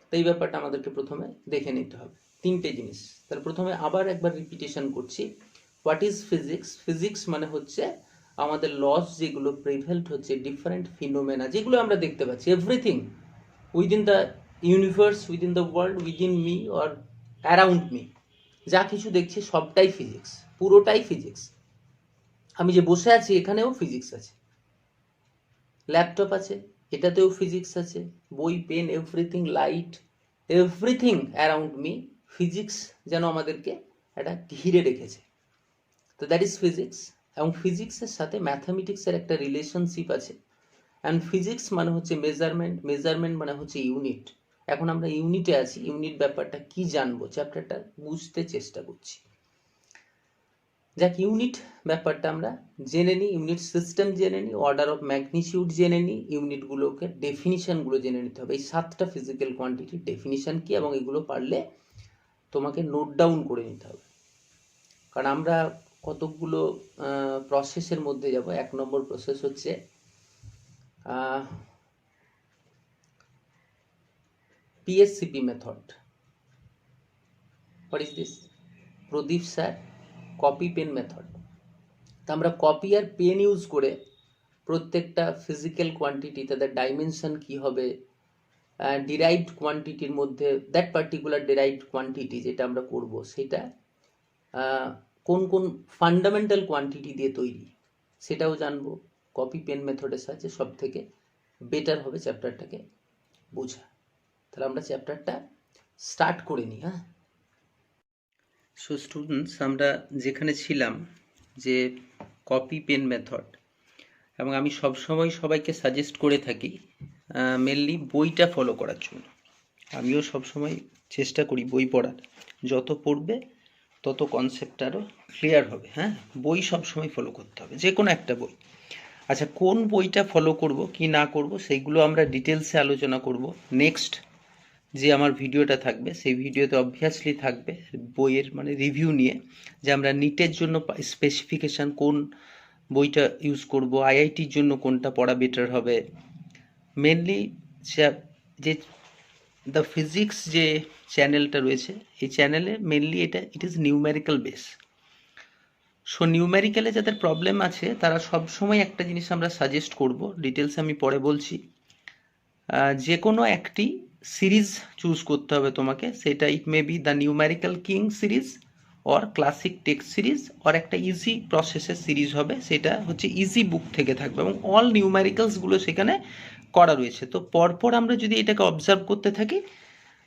তো এই ব্যাপারটা আমাদেরকে প্রথমে দেখে নিতে হবে, 3টে জিনিস। তাহলে প্রথমে আবার একবার রিপিটেশন করছি, হোয়াট ইজ ফিজিক্স। ফিজিক্স মানে হচ্ছে আমাদের লস যেগুলো প্রিভেল্ট হচ্ছে, ডিফারেন্ট ফিনোমেনা যেগুলো আমরা দেখতে পাচ্ছি, everything within the universe, within the world, within me or around me, যা কিছু দেখছি সবটাই ফিজিক্স, পুরোটাই ফিজিক্স। আমি যে বসে আছি এখানেও ফিজিক্স আছে, ল্যাপটপ আছে এটাতেও ফিজিক্স আছে, বই pen everything, light everything around me, physics যেন আমাদেরকে এটা ঘিরে রেখেছে। তো দ্যাট ইজ ফিজিক্স। এবং ফিজিক্সের সাথে ম্যাথামেটিক্সের একটা রিলেশনশিপ আছে। অ্যান্ড ফিজিক্স মানে হচ্ছে মেজারমেন্ট, মেজারমেন্ট মানে হচ্ছে ইউনিট। এখন আমরা ইউনিটে আছি, ইউনিট ব্যাপারটা কি জানবো, চ্যাপ্টারটা বুঝতে চেষ্টা করছি। যাক, ইউনিট ব্যাপারটা আমরা জেনে নিই, ইউনিট সিস্টেম জেনে নিই, অর্ডার অফ ম্যাগনিটিউড জেনে নিই, ইউনিটগুলোকে ডেফিনিশনগুলো জেনে নিতে হবে। এই 7টা ফিজিক্যাল কোয়ান্টিটির ডেফিনিশন কি, এবং এগুলো পারলে তোমাকে নোট ডাউন করে নিতে হবে। কারণ আমরা কতকগুলো প্রসেসের মধ্যে যাব। 1 নম্বর প্রসেস হচ্ছে PSCP method. What is this? Pradeep sir copy pen method. তা আমরা কপি আর পেন ইউজ করে প্রত্যেকটা ফিজিক্যাল কোয়ান্টিটি, তাদের ডাইমেনশন কি হবে, ডিরাইভড কোয়ান্টিটির মধ্যে দ্যাট পার্টিকুলার ডিরাইভড কোয়ান্টিটি যেটা আমরা করব সেটা কোন কোন ফান্ডামেন্টাল কোয়ান্টিটি দিয়ে তৈরি সেটাও জানবো। কপি পেন মেথডের সাহায্যে সব থেকে বেটার হবে চ্যাপ্টারটাকে বোঝা। তাহলে আমরা চ্যাপ্টারটা স্টার্ট করে নিই। হ্যাঁ, সো স্টুডেন্টস, আমরা যেখানে ছিলাম যে কপি পেন মেথড, এবং আমি সবসময় সবাইকে সাজেস্ট করে থাকি মেনলি বইটা ফলো করার জন্য। আমিও সবসময় চেষ্টা করি বই পড়ার, যত পড়বে তত কনসেপ্ট আরও ক্লিয়ার হবে। হ্যাঁ, বই সবসময় ফলো করতে হবে, যে কোনো একটা বই। আচ্ছা, কোন বইটা ফলো করব কি না করব সেইগুলো আমরা ডিটেলসে আলোচনা করব নেক্সট যে আমার ভিডিওটা থাকবে, সেই ভিডিওতে অবভিয়াসলি থাকবে বইয়ের মানে রিভিউ নিয়ে, যে আমরা নিটের জন্য স্পেসিফিকেশান কোন বইটা ইউজ করব, আইআইটির জন্য কোনটা পড়া বেটার হবে। মেনলি যে দ্য ফিজিক্স যে চ্যানেলটা রয়েছে, এই চ্যানেলে mainly it is numerical base. So নিউমেরিক্যালে যাদের প্রবলেম আছে তারা সবসময় একটা জিনিস আমরা সাজেস্ট করব, ডিটেলস আমি পরে বলছি, যে কোনো একটি সিরিজ চুজ করতে হবে তোমাকে। সেটা it may be the numerical king series or classic text series or একটা ইজি প্রসেসের সিরিজ হবে, সেটা হচ্ছে ইজি বুক থেকে থাকবে এবং অল নিউমেরিক্যালসগুলো সেখানে করা রয়েছে। তো পরপর আমরা যদি এটাকে অবজার্ভ করতে থাকি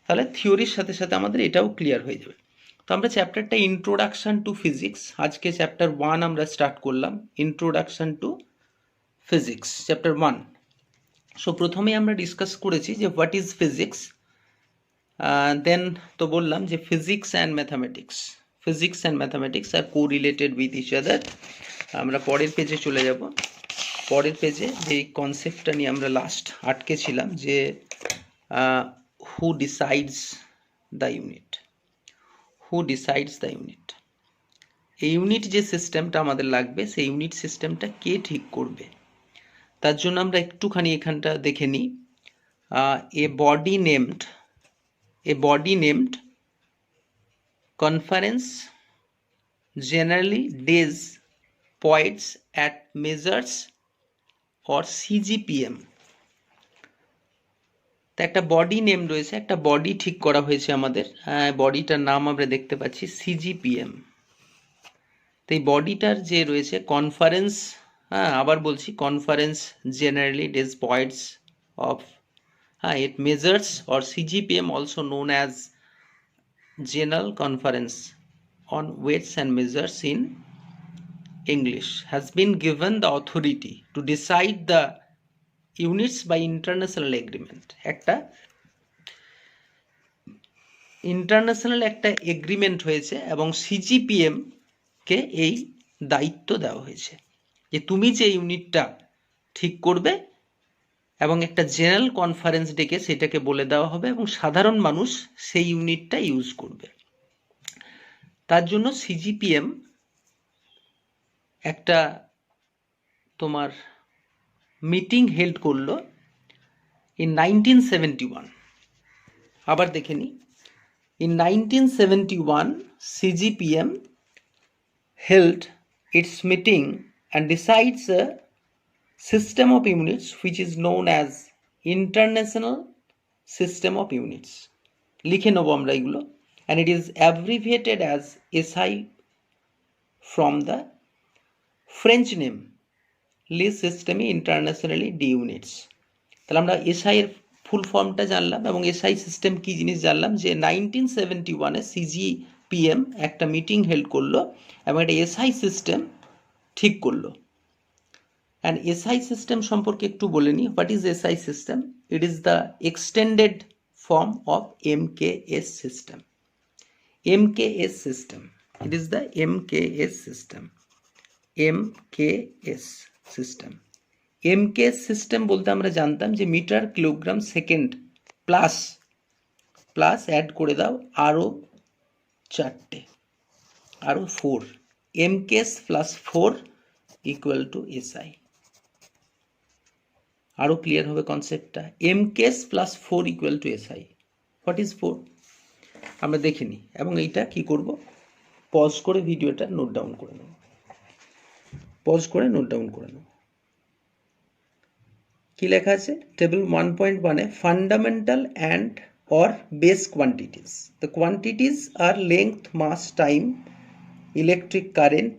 তাহলে থিওরির সাথে সাথে আমাদের এটাও ক্লিয়ার হয়ে যাবে। তো আমরা চ্যাপ্টারটা ইন্ট্রোডাকশান টু ফিজিক্স, আজকে চ্যাপ্টার 1 আমরা স্টার্ট করলাম, introduction to physics chapter 1। So প্রথমেই আমরা ডিসকাস করেছি যে হোয়াট ইজ ফিজিক্স, দেন তো বললাম যে physics and mathematics are correlated with each other. আমরা পরের পেজে চলে যাব। পরের পেজে যে কনসেপ্টটা নিয়ে আমরা লাস্ট আটকে ছিলাম, যে হু ডিসাইডস দ্য ইউনিট, এই ইউনিট যে সিস্টেমটা আমাদের লাগবে, সেই ইউনিট সিস্টেমটা কে ঠিক করবে। তার জন্য আমরা একটুখানি এখানটা দেখে নিই। A body named conference generale des poids et mesures or CGPM. তা একটা বডি নেম রয়েছে, একটা বডি ঠিক করা হয়েছে আমাদের, বডিটার নাম আমরা দেখতে পাচ্ছি সিজিপিএম। তো এই বডিটার যে রয়েছে কনফারেন্স, আবার বলছি conference generale des points of it measures or CGPM, also known as General Conference on Weights and Measures in English, has been given the authority to decide the units by international agreement. একটা international একটা agreement হয়েছে এবং সিজিপিএম কে এই দায়িত্ব দেওয়া হয়েছে যে তুমি যে ইউনিটটা ঠিক করবে, এবং একটা জেনারেল কনফারেন্স ডেকে সেটাকে বলে দেওয়া হবে এবং সাধারণ মানুষ সেই ইউনিটটা ইউজ করবে। তার জন্য সিজিপিএম একটা তোমার মিটিং হেল্ড করলো ইন 1971। আবার দেখে নি, in 1971 CGPM held its meeting and decides a system of units which is known as International System of Units. লিখে নেব আমরা এগুলো, and it is abbreviated as SI from the French name Les Systèmes Internationally de Units. তাহলে আমরা SI এর ফুল ফর্মটা জানলাম এবং SI সিস্টেম কি জিনিস জানলাম, যে 1971 এ CGPM একটা মিটিং হেল্ড করলো এবং একটা SI সিস্টেম ঠিক করলো। And SI system সম্পর্কে একটু বলে নিই। What is SI system? It is the extended form of MKS system. MKS system. It is the MKS system. MKS system. MKS system বলতে আমরা জানতাম যে metre kilogram second plus add করে দাও আরও 4টে, আরও 4, MKS plus 4 equal to SI. আরো clear হবে কনসেপ্টটা। MKS plus 4 equal to SI. What is 4? আমরা দেখে নিই এবং এইটা কি করব, পজ করে ভিডিওটা নোট ডাউন করে নেব। পজ করে নোট ডাউন করে নাও। কি লেখা আছে? Table 1.1 fundamental and or base quantities. The quantities are length, mass, time, electric current,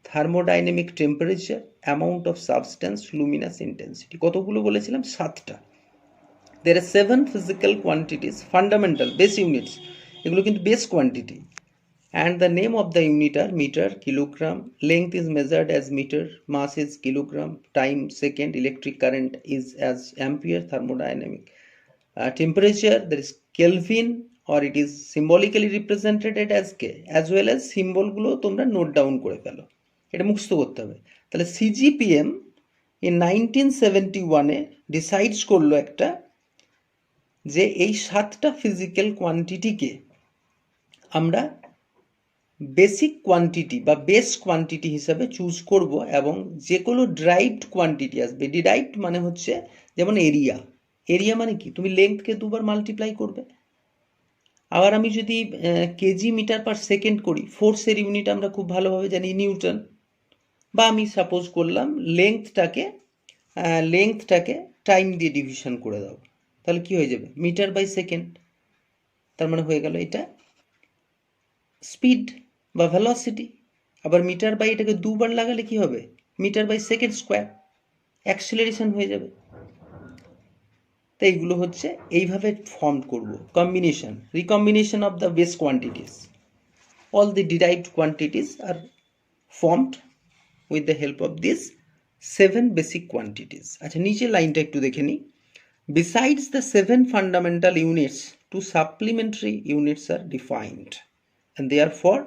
thermodynamic temperature, amount of substance, luminous intensity. কতগুলো বলেছিলাম? 7টা। There are 7 physical quantities, fundamental, base units. এগুলো কিন্তু base quantity. And the name of the unit are meter, kilogram, length is measured as meter, mass is kilogram, time second, electric current is as ampere, thermodynamic temperature, there is Kelvin, or it is symbolically represented as K, as well as symbol গুলো তোমরা note down করে ফেলো, এটা মুখস্থ করতে হবে। তাহলে CGPM in 1971 decides করলো একটা, যে এই 7টা ফিজিক্যাল কোয়ান্টিটিকে আমরা বেসিক কোয়ান্টিটি বা বেস কোয়ান্টিটি হিসাবে চুজ করব, এবং যেগুলো ড্রাইভড কোয়ান্টিটি আসবে, ডিরাইভড মানে হচ্ছে যেমন এরিয়া, এরিয়া মানে কি? তুমি লেন্থকে 2বার মাল্টিপ্লাই করবে। আবার আমি যদি কেজি মিটার পার সেকেন্ড করি, ফোর্সের ইউনিট আমরা খুব ভালোভাবে জানি নিউটন, বা আমি সাপোজ করলাম লেংথটাকে টাইম দিয়ে ডিভিশন করে দাও, তাহলে কি হয়ে যাবে? Metre by second. তার মানে হয়ে গেল এটা স্পিড বা ভেলোসিটি। আবার মিটার বাই এটাকে 2বার লাগালে কি হবে? Metre by second square, acceleration হয়ে যাবে। তো এইগুলো হচ্ছে এইভাবে ফর্ম করব, combination, recombination of the base quantities. All the derived quantities are formed with the help of this 7 basic quantities. আচ্ছা, নিচের লাইনটা একটু দেখে নিই। Besides the 7 fundamental units, 2 supplementary units are defined, and they are for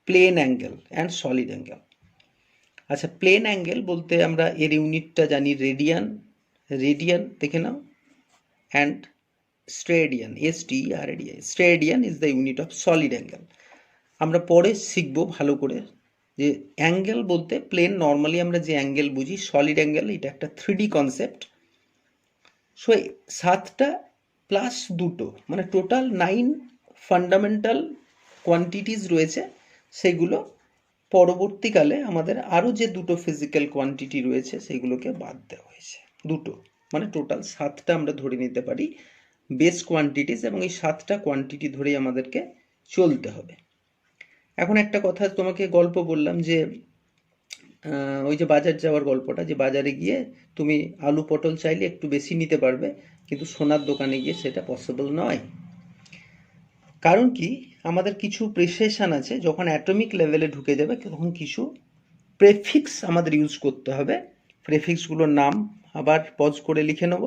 plane angle and solid angle. আচ্ছা, plane angle বলতে আমরা এর ইউনিটটা জানি রেডিয়ান, রেডিয়ান দেখে নাও, and স্টেডিয়ান, STERADIAN, স্টেডিয়ান is the unit of solid angle. আমরা পরে শিখবো ভালো করে যে অ্যাঙ্গেল বলতে প্লেন নর্মালি আমরা যে অ্যাঙ্গেল বুঝি, সলিড অ্যাঙ্গেল এটা একটা 3D কনসেপ্ট। সো 7টা প্লাস 2টো মানে টোটাল 9 ফান্ডামেন্টাল কোয়ান্টিটিস রয়েছে, সেগুলো পরবর্তীকালে আমাদের আরও যে 2টো ফিজিক্যাল কোয়ান্টিটি রয়েছে সেগুলোকে বাদ দেওয়া হয়েছে। 2টো মানে টোটাল 7টা আমরা ধরে নিতে পারি বেস কোয়ান্টিটিস, এবং এই 7টা কোয়ান্টিটি ধরেই আমাদেরকে চলতে হবে। এখন একটা কথা তোমাকে গল্প বললাম যে ওই যে বাজার যাওয়ার গল্পটা, যে বাজারে গিয়ে তুমি আলু পটল চাইলে একটু বেশি নিতে পারবে, কিন্তু সোনার দোকানে গিয়ে সেটা পসিবল নয়। কারণ কি? আমাদের কিছু প্রিসিশন আছে, যখন অ্যাটমিক লেভেলে ঢুকে যাবে তখন কিছু প্রেফিক্স আমাদের ইউজ করতে হবে। প্রেফিক্সগুলোর নাম আবার পজ করে লিখে নেব।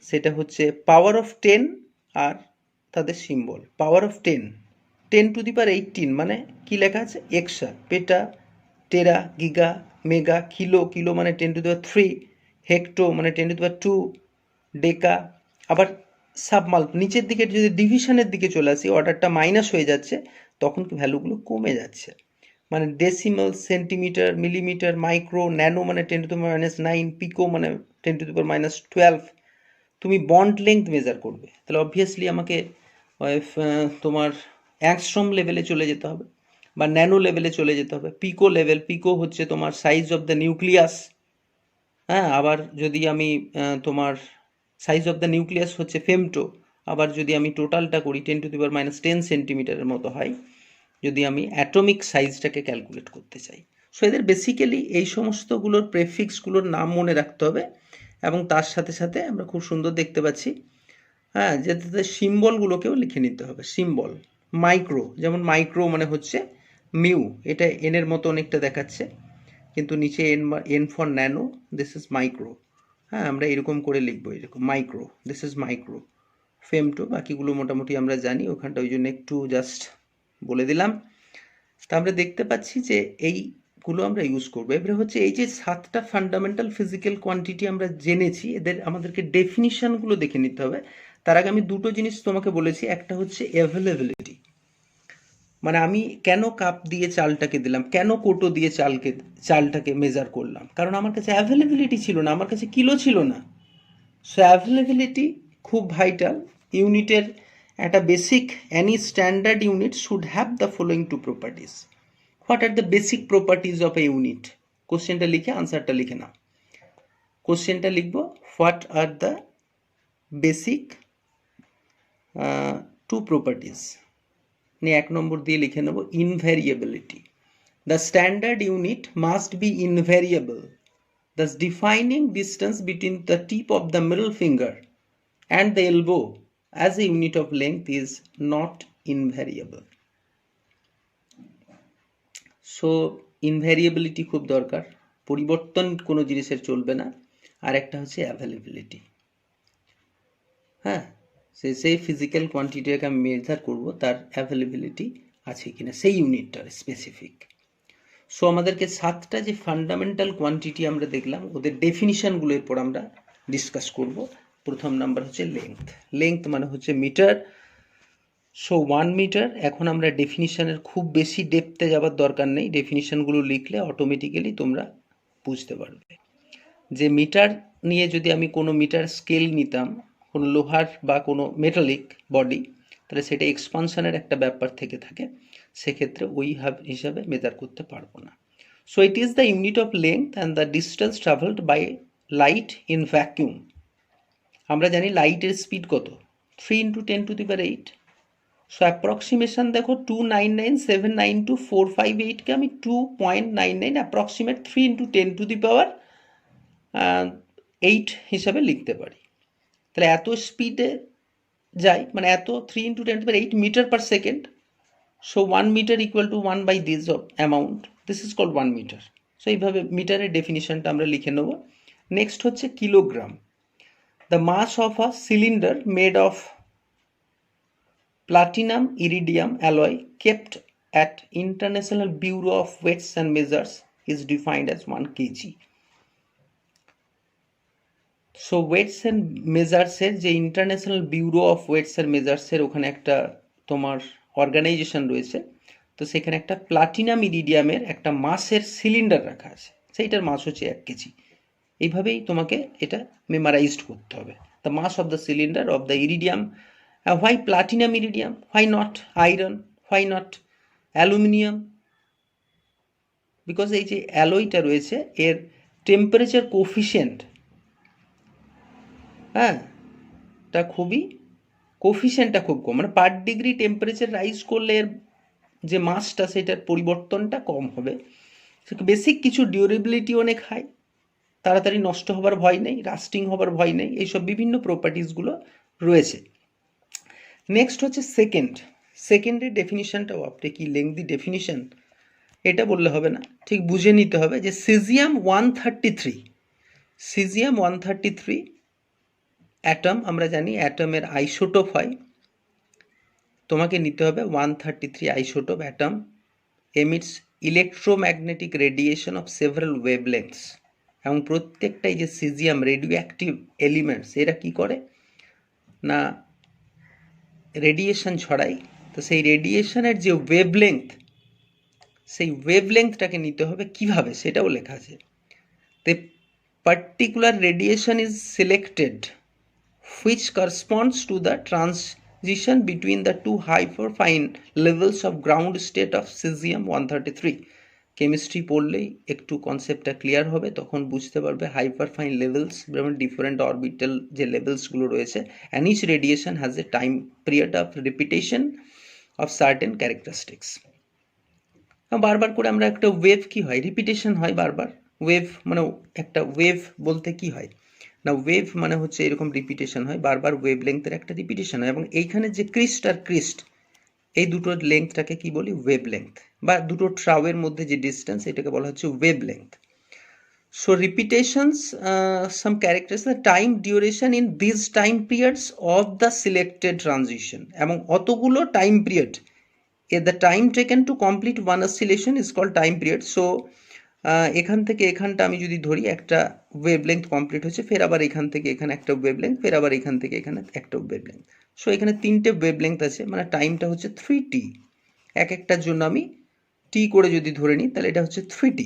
সেটা হচ্ছে পাওয়ার অফ 10 আর তাদের সিম্বল। Power of 10, 10 to the power 18 মানে কি লেখা আছে? এক্সা, পেটা, টেরা, গিগা, মেগা, কিলো, কিলো মানে 10 টু দি পাওয়ার 3, হেক্টো মানে 10 টু দি পাওয়ার 2, ডেকা। আবার নিচের দিকে যদি ডিভিশনের দিকে চলে আসি, অর্ডারটা মাইনাস হয়ে যাচ্ছে, তখন ভ্যালুগুলো কমে যাচ্ছে। মানে decimal, centimetre, millimetre, micro, nano মানে 10 টু দি পাওয়ার -9, পিকো মানে 10 টু দি পাওয়ার -12। তুমি বন্ড লেংথ মেজার করবে, তাহলে অবভিয়াসলি আমাকে তোমার অ্যাংস্ট্রম লেভেলে চলে যেতে হবে বা ন্যানো লেভেলে চলে যেতে হবে। পিকো লেভেল, পিকো হচ্ছে তোমার সাইজ অফ দ্য নিউক্লিয়াস। হ্যাঁ, আবার যদি আমি তোমার সাইজ অফ দ্য নিউক্লিয়াস হচ্ছে ফেমটো। আবার যদি আমি টোটালটা করি 10 টু দি পাওয়ার -10 সেন্টিমিটারের মতো হয়, যদি আমি অ্যাটমিক সাইজটাকে ক্যালকুলেট করতে চাই। সো এদের বেসিক্যালি এই সমস্তগুলোর প্রেফিক্সগুলোর নাম মনে রাখতে হবে, এবং তার সাথে সাথে আমরা খুব সুন্দর দেখতে পাচ্ছি, হ্যাঁ, যেটাতে সিম্বলগুলোকেও লিখে নিতে হবে। সিম্বল মাইক্রো, যেমন মাইক্রো মানে হচ্ছে মিউ, এটা এনের মতো অনেকটা দেখাচ্ছে, কিন্তু নিচে N for nano, this is micro. হ্যাঁ, আমরা এরকম করে লিখবো, এরকম micro, this is micro. Femto বাকিগুলো মোটামুটি আমরা জানি, ওখানটা ওই জন্য একটু জাস্ট বলে দিলাম। তা আমরা দেখতে পাচ্ছি যে এইগুলো আমরা ইউজ করবো। এবারে হচ্ছে এই যে 7টা ফান্ডামেন্টাল ফিজিক্যাল কোয়ান্টিটি আমরা জেনেছি, এদের আমাদেরকে ডেফিনিশনগুলো দেখে নিতে হবে। তার আগে আমি 2টো জিনিস তোমাকে বলেছি। একটা হচ্ছে অ্যাভেলেবিলিটি, মানে আমি কেন কাপ দিয়ে চালটাকে দিলাম, কেন কোটো দিয়ে চালটাকে মেজার করলাম, কারণ আমার কাছে অ্যাভেলেবিলিটি ছিল না, আমার কাছে কিলো ছিল না। সো অ্যাভেলেবিলিটি খুব ভাইটাল। ইউনিটের একটা basic, any standard unit should have the following 2 properties. What are the basic properties of a unit? কোশ্চেনটা লিখে আনসারটা লিখে নাও। কোশ্চেনটা লিখবো, what are the basic two properties, নিয়ে 1 নম্বর দিয়ে লিখে নেব invariability. The standard unit must be invariable, thus defining distance between the tip of the middle finger and the elbow as a unit of length is not invariable. So invariability খুব দরকার, পরিবর্তন কোনো জিনিসের চলবে না। আর একটা হচ্ছে অ্যাভেলেবিলিটি। হ্যাঁ, সেই ফিজিক্যাল কোয়ান্টিটিটাকে আমি মেজার করবো তার অ্যাভেলেবিলিটি আছে কিনা সেই ইউনিটটার স্পেসিফিক। সো আমাদেরকে 7টা যে ফান্ডামেন্টাল কোয়ান্টিটি আমরা দেখলাম, ওদের ডেফিনিশনগুলো এরপর আমরা ডিসকাস করব। প্রথম নাম্বার হচ্ছে লেংথ। লেংথ মানে হচ্ছে মিটার। So 1 metre. এখন আমরা ডেফিনিশনের খুব বেশি ডেপথে যাওয়ার দরকার নেই, ডেফিনিশনগুলো লিখলে অটোমেটিক্যালি তোমরা বুঝতে পারবে যে মিটার নিয়ে যদি আমি কোনো মিটার স্কেল নিতাম, কোনো লোহার বা কোনো মেটালিক বডি, তাহলে সেটা এক্সপানশনের একটা ব্যাপার থেকে থাকে, সেক্ষেত্রে ওই হিসাবে মেজার করতে পারবো না। So it is the unit of length and the distance travelled by light in vacuum. আমরা জানি লাইটের স্পিড কত, 3 × 10⁸। সো অ্যাপ্রক্সিমেশন দেখো 299,792,458কে আমি 2.99 অ্যাপ্রক্সিমেট 3 × 10⁸ হিসাবে লিখতে পারি। তাহলে এত স্পিডে যায়, মানে এত 3 × 10⁸ metre per second. So 1 meter equal to 1 by this amount. This is called 1 meter. So এইভাবে মিটারের ডেফিনিশনটা আমরা লিখে নেব। নেক্সট হচ্ছে kilogram. The mass of a cylinder made of platinum iridium alloy kept at International Bureau of Weights and Measures is defined as 1 kg. So Weights and Measures এর যে International Bureau of Weights and Measures এর ওখানে একটা তোমার organisation রয়েছে, তো সেখানে একটা প্লাটিনাম ইরিডিয়ামের একটা মাসের সিলিন্ডার রাখা আছে, সেইটার মাস হচ্ছে 1 কেজি। এইভাবেই তোমাকে এটা মেমারাইজড করতে হবে। The mass of the cylinder of the iridium. Why platinum iridium, why not iron, why not aluminium? Because এই যে অ্যালয়টা রয়েছে এর টেম্পারেচার কোফিশিয়েন্ট, হ্যাঁ, তা খুবই কোফিশিয়েন্টটা খুব কম, মানে পার ডিগ্রি টেম্পারেচার রাইজ করলে এর যে মাসটা সেটার পরিবর্তনটা কম হবে। বেসিক কিছু ডিউরেবিলিটি অনেক হাই, তাড়াতাড়ি নষ্ট হবার ভয় নেই, রাস্টিং হবার ভয় নেই, এইসব বিভিন্ন প্রপার্টিসগুলো রয়েছে। নেক্সট হচ্ছে সেকেন্ডের ডেফিনিশনটাও আপনি কি লেংদি ডেফিনিশন, এটা বললে হবে না, ঠিক বুঝে নিতে হবে যে সিজিয়াম 133 অ্যাটম, আমরা জানি অ্যাটমের আইসোটোপ হয়, তোমাকে নিতে হবে 133 isotope atom emits electromagnetic radiation of several wavelengths. এবং প্রত্যেকটাই যে সিজিয়াম রেডিও অ্যাক্টিভ এলিমেন্টস, এরা কি করে না রেডিয়েশন ছড়ায়। তো সেই রেডিয়েশনের যে ওয়েভলেংথ, সেই ওয়েভলেংথটাকে নিতে হবে কিভাবে, সেটাও লেখা আছে। The particular radiation is selected which corresponds to the transition between the two hyperfine levels of ground state of cesium 133. Chemistry পড়লেই একটু কনসেপ্টটা ক্লিয়ার হবে, তখন বুঝতে পারবে হাইপারফাইন লেভেলস যেমন ডিফারেন্ট অরবিটাল যে লেভেলসগুলো রয়েছে, and each radiation has a time period of repetition of certain characteristics. বারবার করে আমরা একটা ওয়েভ কি হয়, রিপিটেশন হয় বারবার। ওয়েভ মানে একটা ওয়েভ বলতে কি হয় না, ওয়েভ মানে হচ্ছে এরকম রিপিটেশন হয় বারবার, ওয়েভ লেংথের একটা রিপিটেশন হয়। এবং এইখানে যে ক্রিস্ট আর ক্রিস্ট, এই দুটোর লেংথটাকে কি বলি, ওয়েভ লেংথ, বা দুটো ট্রাউয়ের মধ্যে যে ডিস্টেন্স, এটাকে বলা হচ্ছে wavelength. So repetitions some characters the time duration in this time periods of the selected transition, এবং অতগুলো time period, the time taken to complete one oscillation is called time period. So এখান থেকে এখানটা আমি যদি ধরি একটা wavelength complete হচ্ছে, ফের আবার এখান থেকে এখানে একটা ওয়েভলেংথ, ফের আবার এখান থেকে এখানে একটা ওয়েভলেংথ। সো এখানে 3টে ওয়েভলেংথ আছে, মানে টাইমটা হচ্ছে 3t। এক একটার জন্য আমি টি করে যদি ধরে নিই, তাহলে এটা হচ্ছে 3t।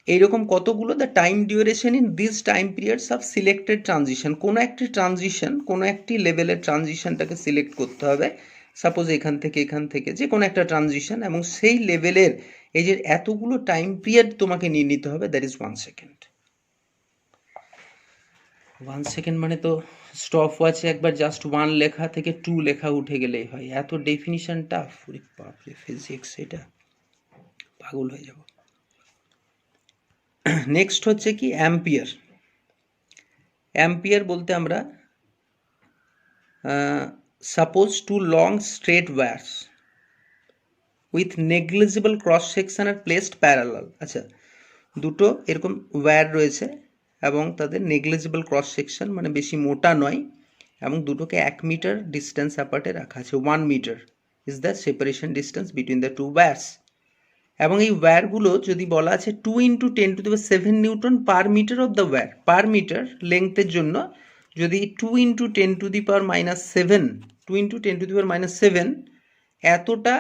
এইরকম কতগুলো the time duration in this time periods of selected transition. কোনো একটি ট্রানজিশন, কোনো একটি লেভেলের ট্রানজিশনটাকে সিলেক্ট করতে হবে, সাপোজ এখান থেকে যে কোনো একটা ট্রানজিশন, এবং সেই লেভেলের এই যে এতগুলো টাইম পিরিয়ড তোমাকে নিয়ে নিতে হবে, দ্যাট ইজ 1 সেকেন্ড। 1 সেকেন্ড মানে তো স্টপ ওয়াচে একবার জাস্ট 1 লেখা থেকে 2 লেখা উঠে গেলেই হয়। এত ডেফিনিশন টাফ, ওরে বাপরে ফিজিক্স, এটা পাগল হয়ে যাব। নেক্সট হচ্ছে কি অ্যাম্পিয়ার। অ্যাম্পিয়ার বলতে আমরা suppose two long straight wires with negligible cross section R placed parallel. আচ্ছা, দুটো এরকম ওয়্যার রয়েছে এবং তাদের নেগলিজিবল ক্রস সেকশন মানে বেশি মোটা নয়, এবং দুটোকে 1 মিটার ডিস্টেন্স অ্যাপার্টে রাখা আছে। 1 metre is the separation distance between the two wires. এবং এই ওয়্যারগুলো যদি বলা আছে 2 × 10⁷ newton per metre of the wire, per metre লেংথের জন্য যদি 2 × 10⁻⁷, 2 × 10⁻⁷ এতটা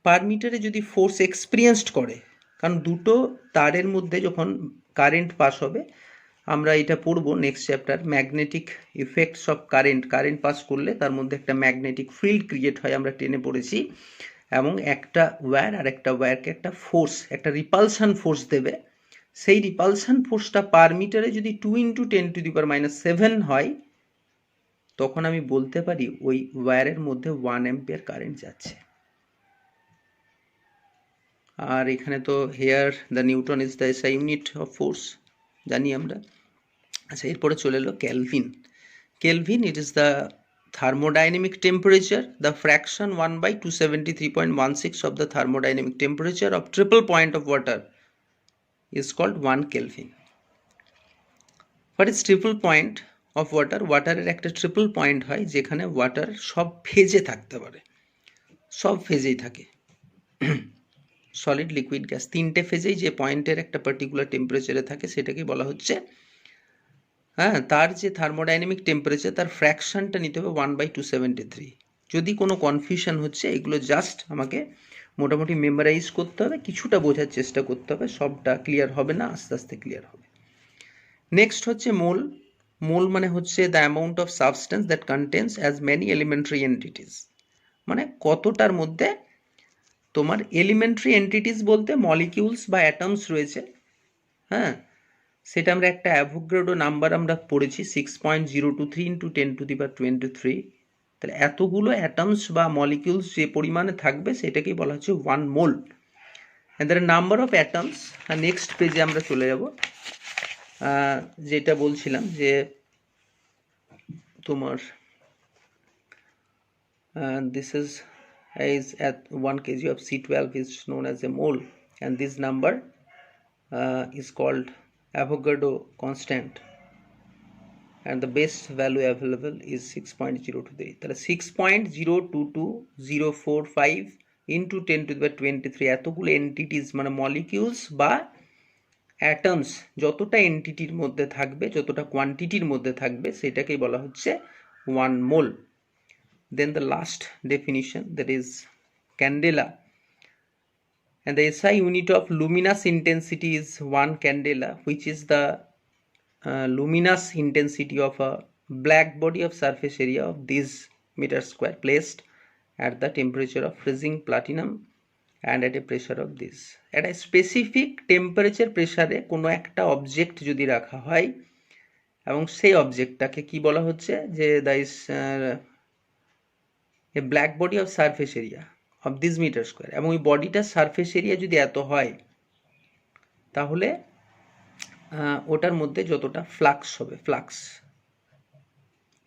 পার মিটারে যদি ফোর্স এক্সপিরিয়েন্সড করে, কারণ দুটো তারের মধ্যে যখন কারেন্ট পাস হবে, আমরা এটা পড়বো next chapter, magnetic effects of current pass করলে তার মধ্যে একটা ম্যাগনেটিক ফিল্ড ক্রিয়েট হয়, আমরা টেনে পড়েছি, এবং একটা ওয়্যার আর একটা ওয়্যারকে একটা ফোর্স, একটা রিপালশন ফোর্স দেবে। সেই রিপালশন ফোর্সটা পার মিটারে যদি 2 × 10⁻⁷ হয়, তখন আমি বলতে পারি ওই ওয়্যারের মধ্যে 1 অ্যাম্পিয়ার কারেন্ট যাচ্ছে। আর এখানে তো here the newton is the SI unit of force, জানি আমরা। আচ্ছা, এরপরে চলে এলো kelvin. Kelvin, it is the thermodynamic temperature, the fraction 1/273.16 of the thermodynamic temperature of triple point of water is called 1 Kelvin. What is triple point of water? ওয়াটারের একটা triple point হয় যেখানে water সব ফেজে থাকতে পারে, সব ফেজেই থাকে, সলিড, লিকুইড, গ্যাস, তিনটে ফেজেই যে পয়েন্টের একটা পার্টিকুলার টেম্পারেচারে থাকে সেটাকে বলা হচ্ছে, হ্যাঁ, তার যে থার্মোডাইনামিক টেম্পারেচার তার ফ্র্যাকশনটা নিতে হবে 1/273। যদি কোনো কনফিউশন হচ্ছে, এগুলো জাস্ট আমাকে মোটামুটি মেমোরাইজ করতে হবে, কিছুটা বোঝার চেষ্টা করতে হবে, সবটা ক্লিয়ার হবে না, আস্তে আস্তে ক্লিয়ার হবে। নেক্সট হচ্ছে মোল। মোল মানে হচ্ছে the amount of substance that contains as many elementary entities, মানে কতটার মধ্যে তোমার এলিমেন্টারি এন্টিটিস বলতে মলিকিউলস বা অ্যাটমস রয়েছে, হ্যাঁ, সেটা আমরা একটা অ্যাভোগাড্রো নাম্বার আমরা পড়েছি 6.023 × 10⁻23। তাহলে এতগুলো অ্যাটমস বা মলিকিউলস যে পরিমাণে থাকবে সেটাকেই বলা হচ্ছে 1 mole. And the number of atoms. আর নেক্সট পেজে আমরা চলে যাব, যেটা বলছিলাম যে তোমার this is at 1 kg of C12 is known as a mole, and this number is called Avogadro constant, and the best value available is 6.023. তাহলে 6.022045 into 10⁻23 এতগুলো এন্টিটিস মানে মলিকিউলস বা অ্যাটমস যতটা এন্টিটির মধ্যে থাকবে, যতটা কোয়ান্টিটির মধ্যে থাকবে, সেটাকেই বলা হচ্ছে 1 মোল। Then the last definition, that is candela, and the SI unit of luminous intensity is 1 candela, which is the luminous intensity of a black body of surface area of this meter square placed at the temperature of freezing platinum and at a pressure of this. At a specific temperature pressure কোনো একটা object যদি রাখা হয় এবং সেই অবজেক্টটাকে কি বলা হচ্ছে যে a black body of surface area of this meter square, এবং ওই বডিটার সারফেস এরিয়া যদি এত হয়, তাহলে ওটার মধ্যে যতটা ফ্লাক্স হবে, flux,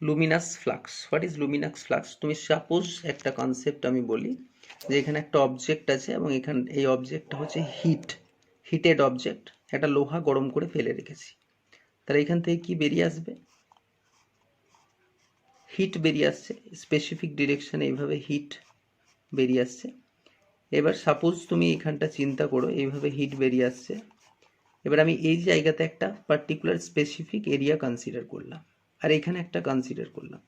luminous flux. What is luminous flux? তুমি সাপোজ একটা কনসেপ্ট আমি বলি যে এখানে একটা অবজেক্ট আছে এবং এখানে এই অবজেক্টটা হচ্ছে হিটেড অবজেক্ট, একটা লোহা গরম করে ফেলে রেখেছি, তাহলে এখান থেকে কি বেরিয়ে আসবে? হিট বেরিয়ে আসছে, স্পেসিফিক ডিরেকশনে এইভাবে হিট বেরিয়ে আসছে। এবার সাপোজ তুমি এখানটা চিন্তা করো, এইভাবে হিট বেরিয়ে আসছে। এবার আমি এই জায়গাতে একটা পার্টিকুলার স্পেসিফিক এরিয়া কনসিডার করলাম, আর এখানে একটা কনসিডার করলাম।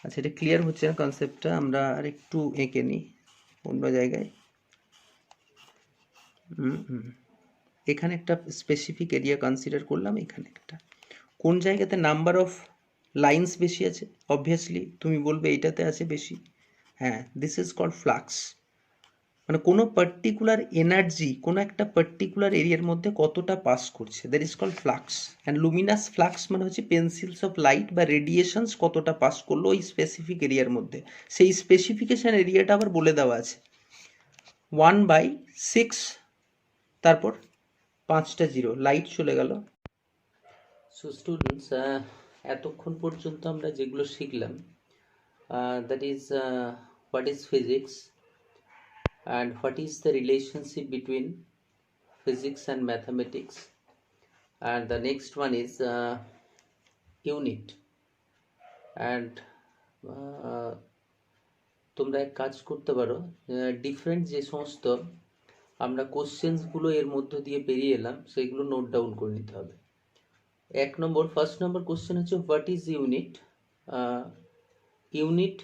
আচ্ছা, এটা ক্লিয়ার হচ্ছে না কনসেপ্টটা? আমরা আর একটু এঁকে নিই অন্য জায়গায়। এখানে একটা স্পেসিফিক এরিয়া কনসিডার করলাম, এখানে একটা, কোন জায়গাতে নাম্বার অফ লাইন্স বেশি আছে, অবভিয়াসলি তুমি বলবে এইটাতে আছে বেশি। হ্যাঁ, দিস ইজ কল্ড ফ্লাক্স। মানে কোনো পার্টিকুলার এনার্জি কোনো একটা পার্টিকুলার এরিয়ার মধ্যে কতটা পাস করছে, that is called flux. And luminous flux মানে হচ্ছে পেন্সিলস অফ লাইট বা রেডিয়েশনস কতটা পাস করলো ওই স্পেসিফিক এরিয়ার মধ্যে। সেই স্পেসিফিকেশন এরিয়াটা আবার বলে দেওয়া আছে 1/6, তারপর 5টা জিরো, লাইট চলে গেল। সো স্টুডেন্টস, এতক্ষণ পর্যন্ত আমরা যেগুলো শিখলাম, that is what is physics and what is the relationship between physics and mathematics, and the next one is unit. And তোমরা এক কাজ করতে পারো, ডিফারেন্ট যে সমস্ত আমরা কোশ্চেন্সগুলো এর মধ্য দিয়ে পেরিয়ে এলাম সেগুলো নোট ডাউন করে নিতে হবে। ফার্স্ট নম্বর কোশ্চেন হচ্ছে what is unit. Unit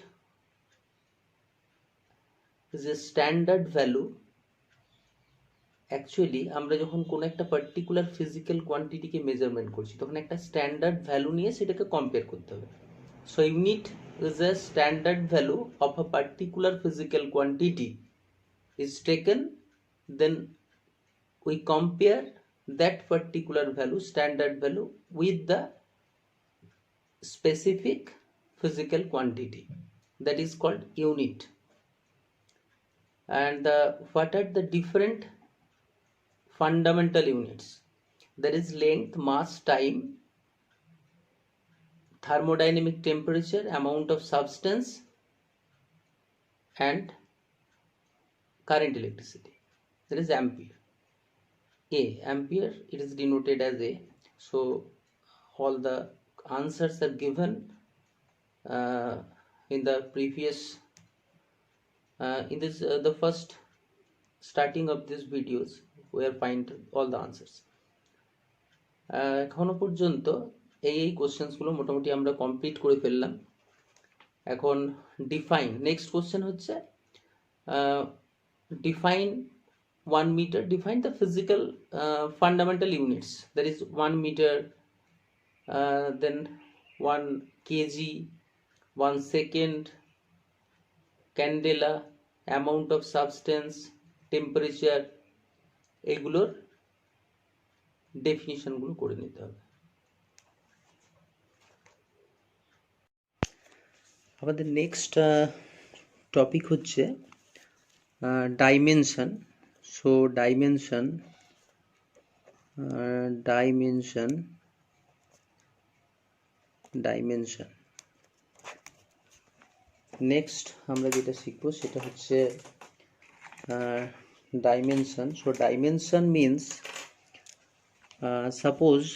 is a standard value. Actually আমরা যখন কোনো একটা পার্টিকুলার ফিজিক্যাল কোয়ান্টিটিকে মেজারমেন্ট করছি তখন একটা স্ট্যান্ডার্ড ভ্যালু নিয়ে সেটাকে কম্পেয়ার করতে হবে। So unit is a standard value of a particular physical quantity is taken, then we compare that particular value, standard value, with the specific physical quantity, that is called unit. And what are the different fundamental units? There is length, mass, time, thermodynamic temperature, amount of substance, and current electricity. There is ampere. Ampere, it is denoted as A. So all the answers are given in the previous in this the first starting of these videos where find all the answers. এখনো পর্যন্ত এই কোশ্চেন্সগুলো মোটামুটি আমরা complete করে ফেললাম। এখন define, next question হচ্ছে define 1 meter, define the physical fundamental units, that is 1 meter, then 1 kg, 1 second, candela, amount of substance, temperature, এগুলোর ডেফিনিশনগুলো করে নিতে হবে। আমাদের নেক্সট টপিক হচ্ছে ডাইমেনশন। So dimension নেক্সট আমরা যেটা শিখবো সেটা হচ্ছে dimension. So dimension means suppose,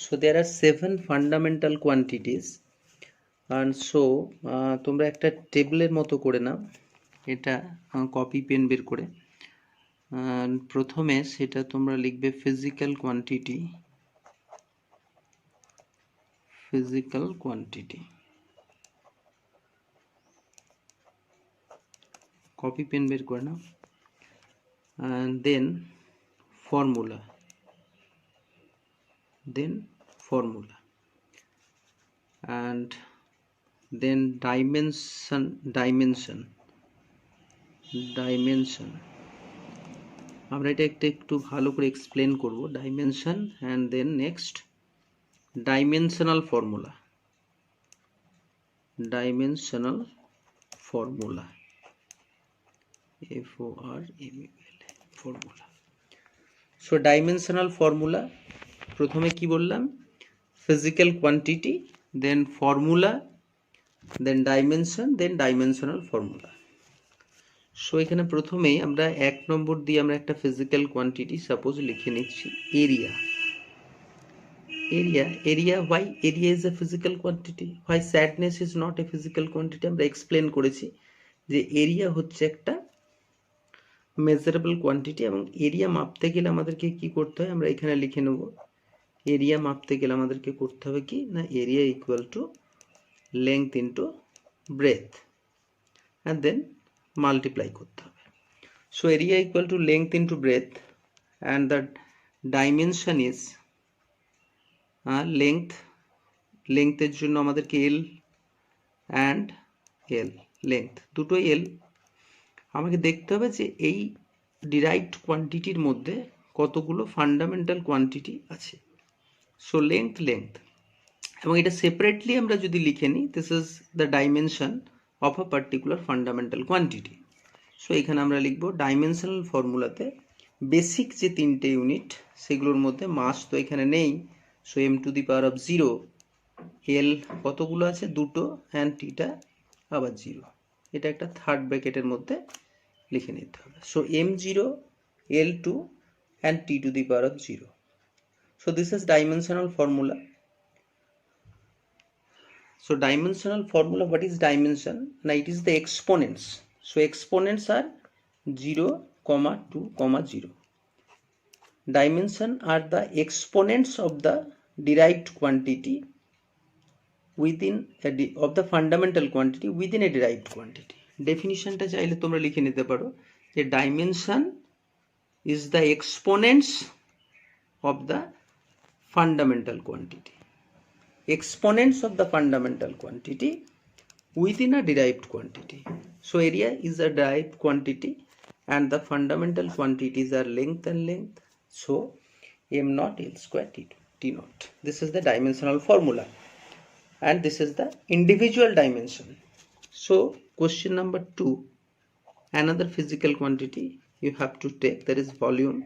so there are 7 fundamental quantities, and so তোমরা একটা টেবিলের মতো করে নাও, এটা কপি পেন বের করে প্রথমে সেটা তোমরা লিখবে ফিজিক্যাল কোয়ান্টিটি, কপি পেন বের করে নাও, and then formula, and then dimension আমরা এটা একটু ভালো করে এক্সপ্লেন করব, dimension, and then next dimensional formula, formula. So dimensional formula, প্রথমে কি বললাম, physical quantity, then formula, then dimension, then dimensional formula. So এখানে প্রথমেই আমরা 1 নম্বর দিয়ে আমরা একটা ফিজিক্যাল কোয়ান্টিটি সাপোজ লিখে নিচ্ছি area. Why area is a physical quantity, why sadness is not a physical quantity, আমরা এক্সপ্লেন করেছি যে এরিয়া হচ্ছে একটা মেজারেবল কোয়ান্টিটি, এবং এরিয়া মাপতে গেলে আমাদেরকে কি করতে হয়, আমরা এখানে লিখে নেব, এরিয়া মাপতে গেলে আমাদেরকে করতে হবে কি না, area equal to length into breadth, and then multiply করতে হবে। So area equal to length into breadth, and the dimension is length লেংথের জন্য আমাদেরকে এল অ্যান্ড এল, লেংথ দুটোই এল। আমাকে দেখতে হবে যে এই ডিরাইভড কোয়ান্টিটির মধ্যে কতগুলো ফান্ডামেন্টাল কোয়ান্টিটি আছে। সো লেংথ এবং এটা সেপারেটলি আমরা যদি লিখে নিই, this is the dimension of a particular fundamental quantity. So এখানে আমরা লিখবো ডাইমেনশনাল ফর্মুলাতে বেসিক যে তিনটে ইউনিট সেগুলোর মধ্যে মাস তো এখানে নেই, so m two the power of 0, এল কতগুলো আছে দুটো, অ্যান্ড টিটা আবার 0, এটা একটা থার্ড ব্র্যাকেটের মধ্যে লিখে নিতে হবে। So m0, l2 and t to the power of 0. So this is dimensional formula. So dimensional formula, what is dimension? Now it is the exponents. So exponents are 0, 2, 0. Dimension are the exponents of the derived quantity within of the fundamental quantity within a derived quantity. Definition টা চাইলে তোমরা লিখে নিতে পারো যে dimension is the exponents of the fundamental quantity. Exponents of the fundamental quantity within a derived quantity. So area is a derived quantity and the fundamental quantities are length and length. So m naught l square t naught. This is the dimensional formula and this is the individual dimension. So question number 2, another physical quantity you have to take, that is volume.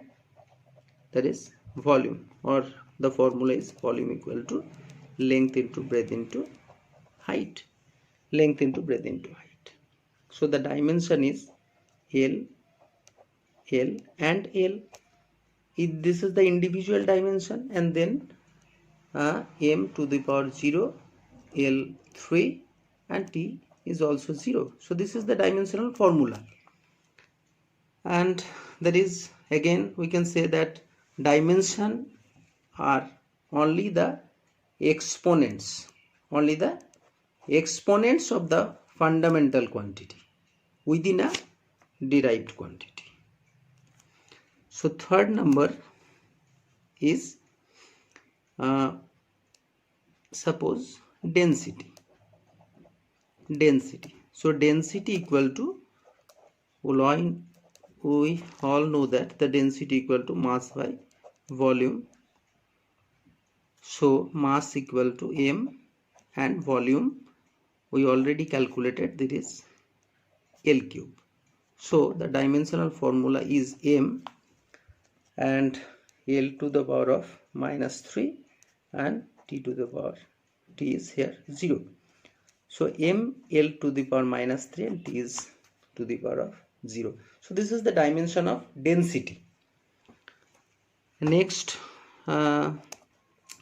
Or the formula is volume equal to length into breadth into height. Length into breadth into height. So the dimension is L and L. This is the individual dimension, and then m to the power 0, L3 and t is also 0. So this is the dimensional formula, and that is, again we can say that dimension are only the exponents of the fundamental quantity within a derived quantity. So third number is suppose density. So density equal to, we all know that the density equal to mass by volume. So mass equal to m and volume we already calculated, that is L cube. So the dimensional formula is m and L to the power of -3 and t to the power, t is here 0. So m L to the power -3 and t is to the power of 0. So this is the dimension of density. Next,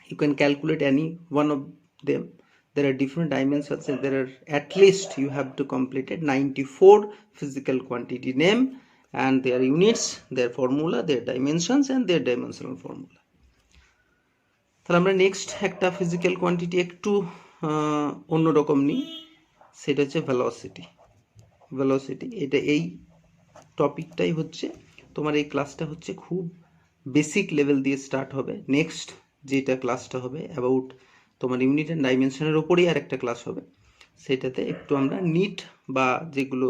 you can calculate any one of them. There are different dimensions, and there are at least you have to complete it 94 physical quantity name and their units, their formula, their dimensions and their dimensional formula. তাহলে আমরা next একটা physical quantity একটু অন্যরকম নিই, সেটা হচ্ছে velocity. এটা এই টপিকটাই হচ্ছে তোমার, এই ক্লাসটা হচ্ছে খুব বেসিক লেভেল দিয়ে স্টার্ট হবে। নেক্সট যেটা ক্লাসটা হবে অ্যাবাউট তোমার ইউনিট অ্যান্ড ডাইমেনশনের ওপরেই আর একটা ক্লাস হবে, সেটাতে একটু আমরা নিট বা যেগুলো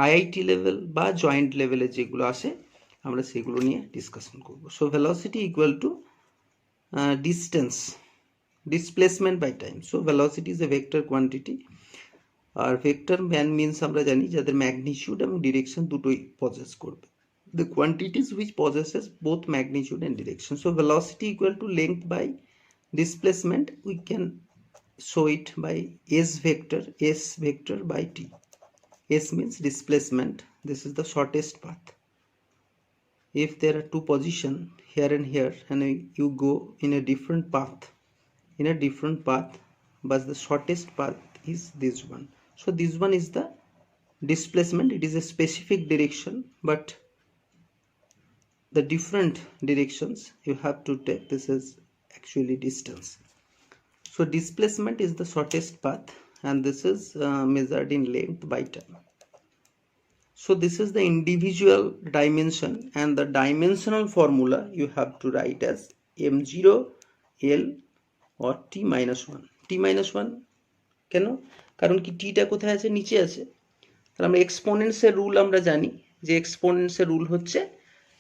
আইআইটি লেভেল বা জয়েন্ট লেভেলে যেগুলো আসে আমরা সেগুলো নিয়ে ডিসকাশন করব। So velocity equal to displacement by time. So velocity is a vector quantity, আর ভেক্টর মিনস আমরা জানি যাদের ম্যাগনিটিউড এবং ডিরেকশন দুটোই পজেস করবে, the quantities which possesses both magnitude and direction. So velocity equal to length by displacement, we can show it by s vector by t. S means displacement, this is the shortest path. If there are two positions here and here and you go in a different path, but the shortest path is this one. So this one is the displacement, it is a specific direction, but the different directions you have to take, this is actually distance. So displacement is the shortest path and this is measured in length by time. So this is the individual dimension, and the dimensional formula you have to write as m0 l or t minus 1. T T minus one. কেন? কারণ কি টিটা কোথায় আছে? নিচে আছে। তাহলে আমরা এক্সপোনেন্টসের রুল আমরা জানি যে এক্সপোনেন্টসের রুল হচ্ছে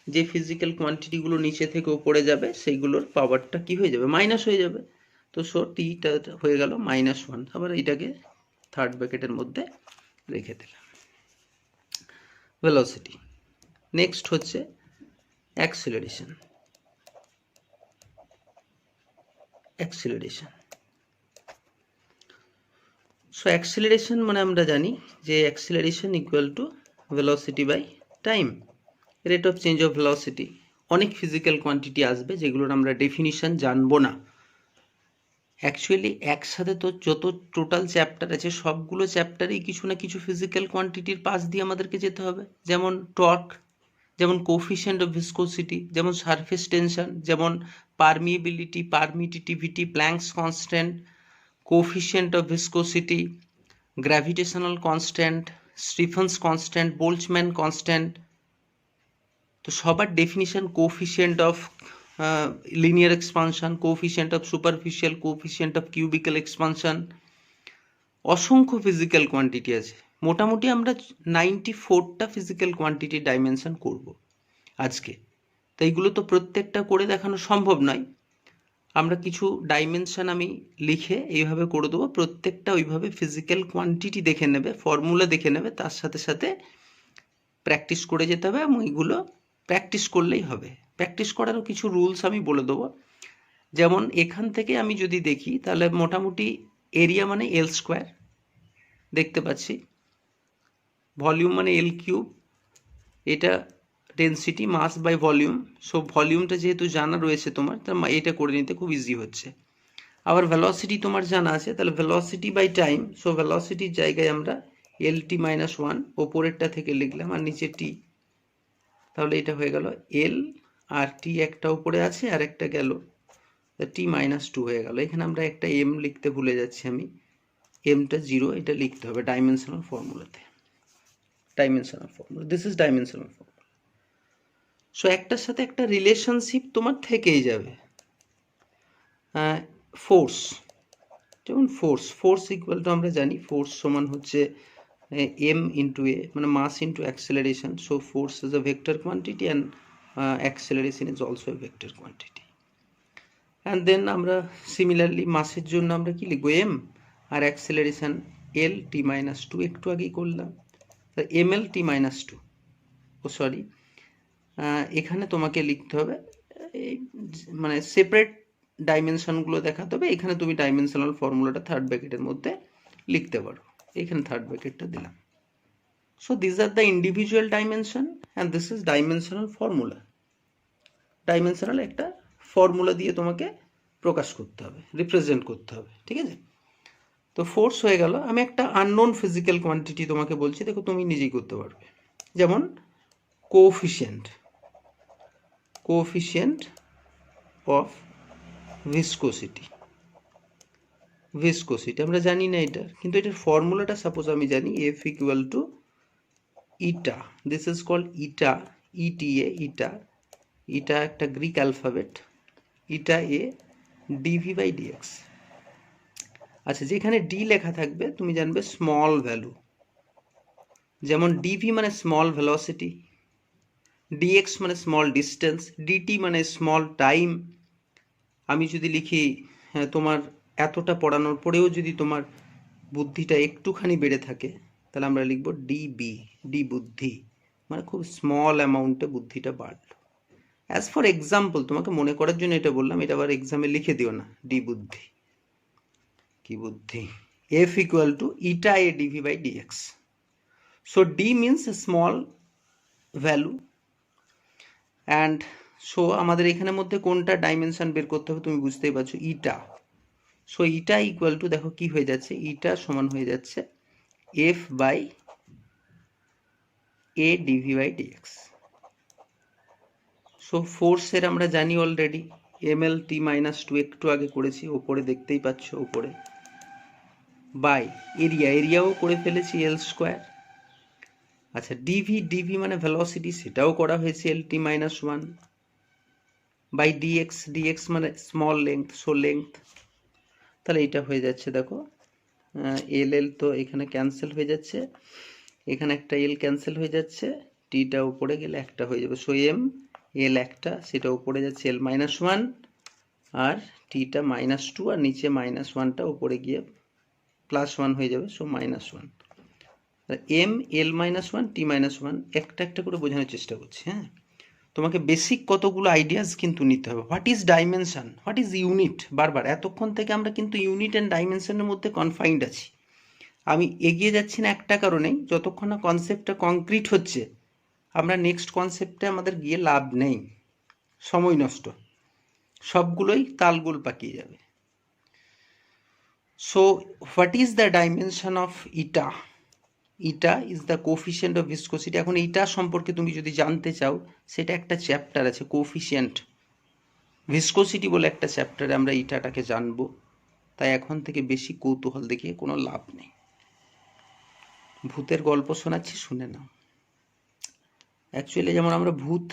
যে ফিজিক্যাল কোয়ান্টিটিগুলো নিচে থেকে উপরে যাবে সেইগুলোর পাওয়ারটা কি হয়ে যাবে? মাইনাস হয়ে যাবে। তো সো টিটা হয়ে গেল -1। আবার এটাকে থার্ড ব্র্যাকেটের মধ্যে রেখে দিলাম। ভেলোসিটি। নেক্সট হচ্ছে অ্যাক্সিলারেশন। সো অ্যাক্সিলারেশন মানে আমরা জানি যে acceleration equal to velocity by time, rate of change of velocity. অনেক ফিজিক্যাল কোয়ান্টিটি আসবে যেগুলোর আমরা ডেফিনিশন জানবো না। অ্যাকচুয়ালি একসাথে তো যত টোটাল চ্যাপ্টার আছে সবগুলো চ্যাপ্টারেই কিছু না কিছু ফিজিক্যাল কোয়ান্টিটির পাশ দিয়ে আমাদেরকে যেতে হবে। যেমন টর্ক, যেমন কোফিশিয়েন্ট অফ ভিসকোসিটি, যেমন সারফেস টেনশন, যেমন permeability, permittivity, Planck's constant, coefficient of viscosity, gravitational constant, Stefan's constant, Boltzmann constant. তো সবার definition coefficient of linear expansion, coefficient of superficial, coefficient of cubical expansion, অসংখ্য physical quantity আছে। মোটামুটি আমরা 94টা physical quantity dimension করব আজকে। তো এইগুলো তো প্রত্যেকটা করে দেখানো সম্ভব নয়। আমরা কিছু ডাইমেনশন আমি লিখে এইভাবে করে দেবো, প্রত্যেকটা ওইভাবে ফিজিক্যাল কোয়ান্টিটি দেখে নেবে, ফর্মুলা দেখে নেবে, তার সাথে সাথে প্র্যাকটিস করে যেতে হবে এবং এইগুলো প্র্যাকটিস করলেই হবে। প্র্যাকটিস করারও কিছু রুলস আমি বলে দেবো। যেমন এখান থেকে আমি যদি দেখি তাহলে মোটামুটি এরিয়া মানে এল স্কোয়ার দেখতে পাচ্ছি, ভলিউম মানে এল কিউব, এটা density mass by volume. So ভলিউমটা যেহেতু জানা রয়েছে তোমার, তার এটা করে নিতে খুব ইজি হচ্ছে। আবার ভেলোসিটি তোমার জানা আছে, তাহলে ভেলোসিটি বাই টাইম। সো ভেলোসিটির জায়গায় আমরা এল টি মাইনাস ওয়ান ওপরেরটা থেকে লিখলাম আর নিচে টি, তাহলে এটা হয়ে গেল এল আর টি, একটা উপরে আছে আর একটা গেল টি মাইনাস টু হয়ে গেল। এখানে আমরা একটা এম লিখতে ভুলে যাচ্ছি আমি, এমটা 0, এটা লিখতে হবে ডাইমেনশনাল ফর্মুলাতে। Dimensional formula, this is dimensional formula. So একটার সাথে একটা রিলেশনশিপ তোমার থেকেই যাবে। ফোর্স, যেমন ফোর্স ইকুয়াল টু আমরা জানি ফোর্স সমান হচ্ছে এম ইন্টু এ, মানে mass into acceleration. So force is a vector quantity and acceleration is also a vector quantity. And then আমরা সিমিলারলি মাসের জন্য আমরা কি লিখবো? এম, আর acceleration L T minus two, একটু আগেই করলাম, M L T minus two. Oh sorry, এখানে তোমাকে লিখতে হবে মানে সেপারেট ডাইমেনশনগুলো দেখাতে হবে। এখানে তুমি ডাইমেনশনাল ফর্মুলাটা থার্ড ব্র্যাকেটের মধ্যে লিখতে পারো, এখানে থার্ড ব্র্যাকেটটা দিলাম। So this are the individual dimension and this is dimensional formula. Dimensional একটা ফর্মুলা দিয়ে তোমাকে প্রকাশ করতে হবে, রিপ্রেজেন্ট করতে হবে, ঠিক আছে? তো ফোর্স হয়ে গেল। আমি একটা আননোন ফিজিক্যাল কোয়ান্টিটি তোমাকে বলছি, দেখো তুমি নিজেই করতে পারবে। যেমন কোফিশিয়েন্ট অফ ভিসকোসিটি আমরা জানি না এটা, কিন্তু এটার ফর্মুলাটা সাপোজ আমি জানি, F equal to eta, this is called eta, E T A, eta একটা Greek alphabet, eta A DV by D X. আচ্ছা, যেখানে ডি লেখা থাকবে তুমি জানবে স্মল ভ্যালু, যেমন ডিভি মানে স্মল ভেলোসিটি, ডিএক্স মানে স্মল ডিস্টেন্স, ডিটি মানে স্মল টাইম। আমি যদি লিখি তোমার এতটা পড়ানোর পরেও যদি তোমার বুদ্ধিটা একটুখানি বেড়ে থাকে, তাহলে আমরা লিখব ডিবি, ডি বুদ্ধি, মানে খুব স্মল অ্যামাউন্টে বুদ্ধিটা বাড়লো। অ্যাজ ফর এক্সাম্পল, তোমাকে মনে করার জন্য এটা বললাম, এটা আবার এক্সামে লিখে দিও না। ডি বুদ্ধি, কি বুদ্ধি? F equal to eta A DV by dx. So D means small value and so আমাদের এখানের মধ্যে কোনটা ডাইমেনশন বের করতে হবে তুমি বুঝতেই পারছো, eta. So eta equal to, দেখো কি হয়ে যাচ্ছে, ইটা সমান হয়ে যাচ্ছে F by A DV by dx. So ফোর্সের আমরা জানি already M L T minus two, একটু আগে করেছি, ওপরে দেখতেই পাচ্ছ ওপরে, বাই এরিয়াও করে ফেলেছি এল স্কোয়ার। আচ্ছা, ডিভি মানে ভেলোসিটি, সেটাও করা হয়েছে এল T minus one, by dx মানে স্মল লেংথ, সো লেংথ। তাহলে এটা হয়ে যাচ্ছে দেখো এল এল তো এখানে ক্যান্সেল হয়ে যাচ্ছে, এখানে একটা এল ক্যান্সেল হয়ে যাচ্ছে, টিটা উপরে গেলে একটা হয়ে যাবে, সো এম এল একটা সেটা উপরে যাচ্ছে এল মাইনাস ওয়ান, আর টিটা মাইনাস টু, আর নিচে মাইনাস ওয়ানটা উপরে গিয়ে প্লাস ওয়ান হয়ে যাবে, so minus one. M L minus one T minus one একটা একটা করে বোঝানোর চেষ্টা করছি। হ্যাঁ, তোমাকে বেসিক কতগুলো আইডিয়াস কিন্তু নিতে হবে। What is dimension, what is unit, বারবার এতক্ষণ থেকে আমরা কিন্তু ইউনিট অ্যান্ড ডাইমেনশনের মধ্যে কনফাইন্ড আছি। আমি এগিয়ে যাচ্ছি না একটা কারণেই, যতক্ষণ না কনসেপ্টটা কংক্রিট হচ্ছে আমরা নেক্সট কনসেপ্টে আমাদের গিয়ে লাভ নেই, সময় নষ্ট, সবগুলোই তালগোল পাকিয়ে যাবে। So what is the dimension of eta? Eta is the coefficient of viscosity. এখন ইটা সম্পর্কে তুমি যদি জানতে চাও সেটা একটা চ্যাপ্টার আছে, কোফিশিয়েন্ট ভিসকোসিটি বলে একটা চ্যাপ্টারে আমরা ইটাটাকে জানবো। তাই এখন থেকে বেশি কৌতূহল দেখিয়ে কোনো লাভ নেই। ভূতের গল্প শোনাচ্ছি, শুনে নাও। অ্যাকচুয়ালি যেমন আমরা ভূত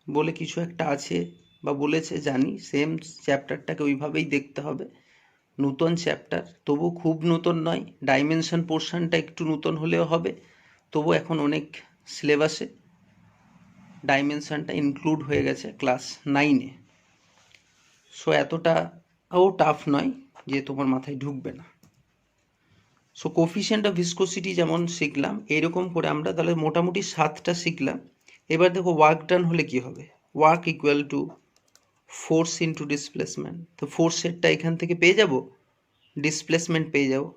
বলে কিছু একটা আছে বা বলেছে জানি, সেম চ্যাপ্টারটাকে ওইভাবেই দেখতে হবে। নূতন চ্যাপ্টার, তবু খুব নূতন নয়, ডাইমেনশন পোর্শনটা একটু নূতন হলেও হবে, তবু এখন অনেক সিলেবাসে ডাইমেনশনটা ইনক্লুড হয়ে গেছে ক্লাস 9-এ। সো এতটাও টাফ নয় যে তোমার মাথায় ঢুকবে না। সো কোফিশিয়েন্ট অফ ভিসকোসিটি যেমন শিখলাম, এরকম করে আমরা তাহলে মোটামুটি 7টা শিখলাম। এবার দেখো ওয়ার্ক ডান হলে কি হবে, work equal to force into displacement. তো ফোর্সেরটা এখান থেকে পেয়ে যাব, ডিসপ্লেসমেন্ট পেয়ে যাবো।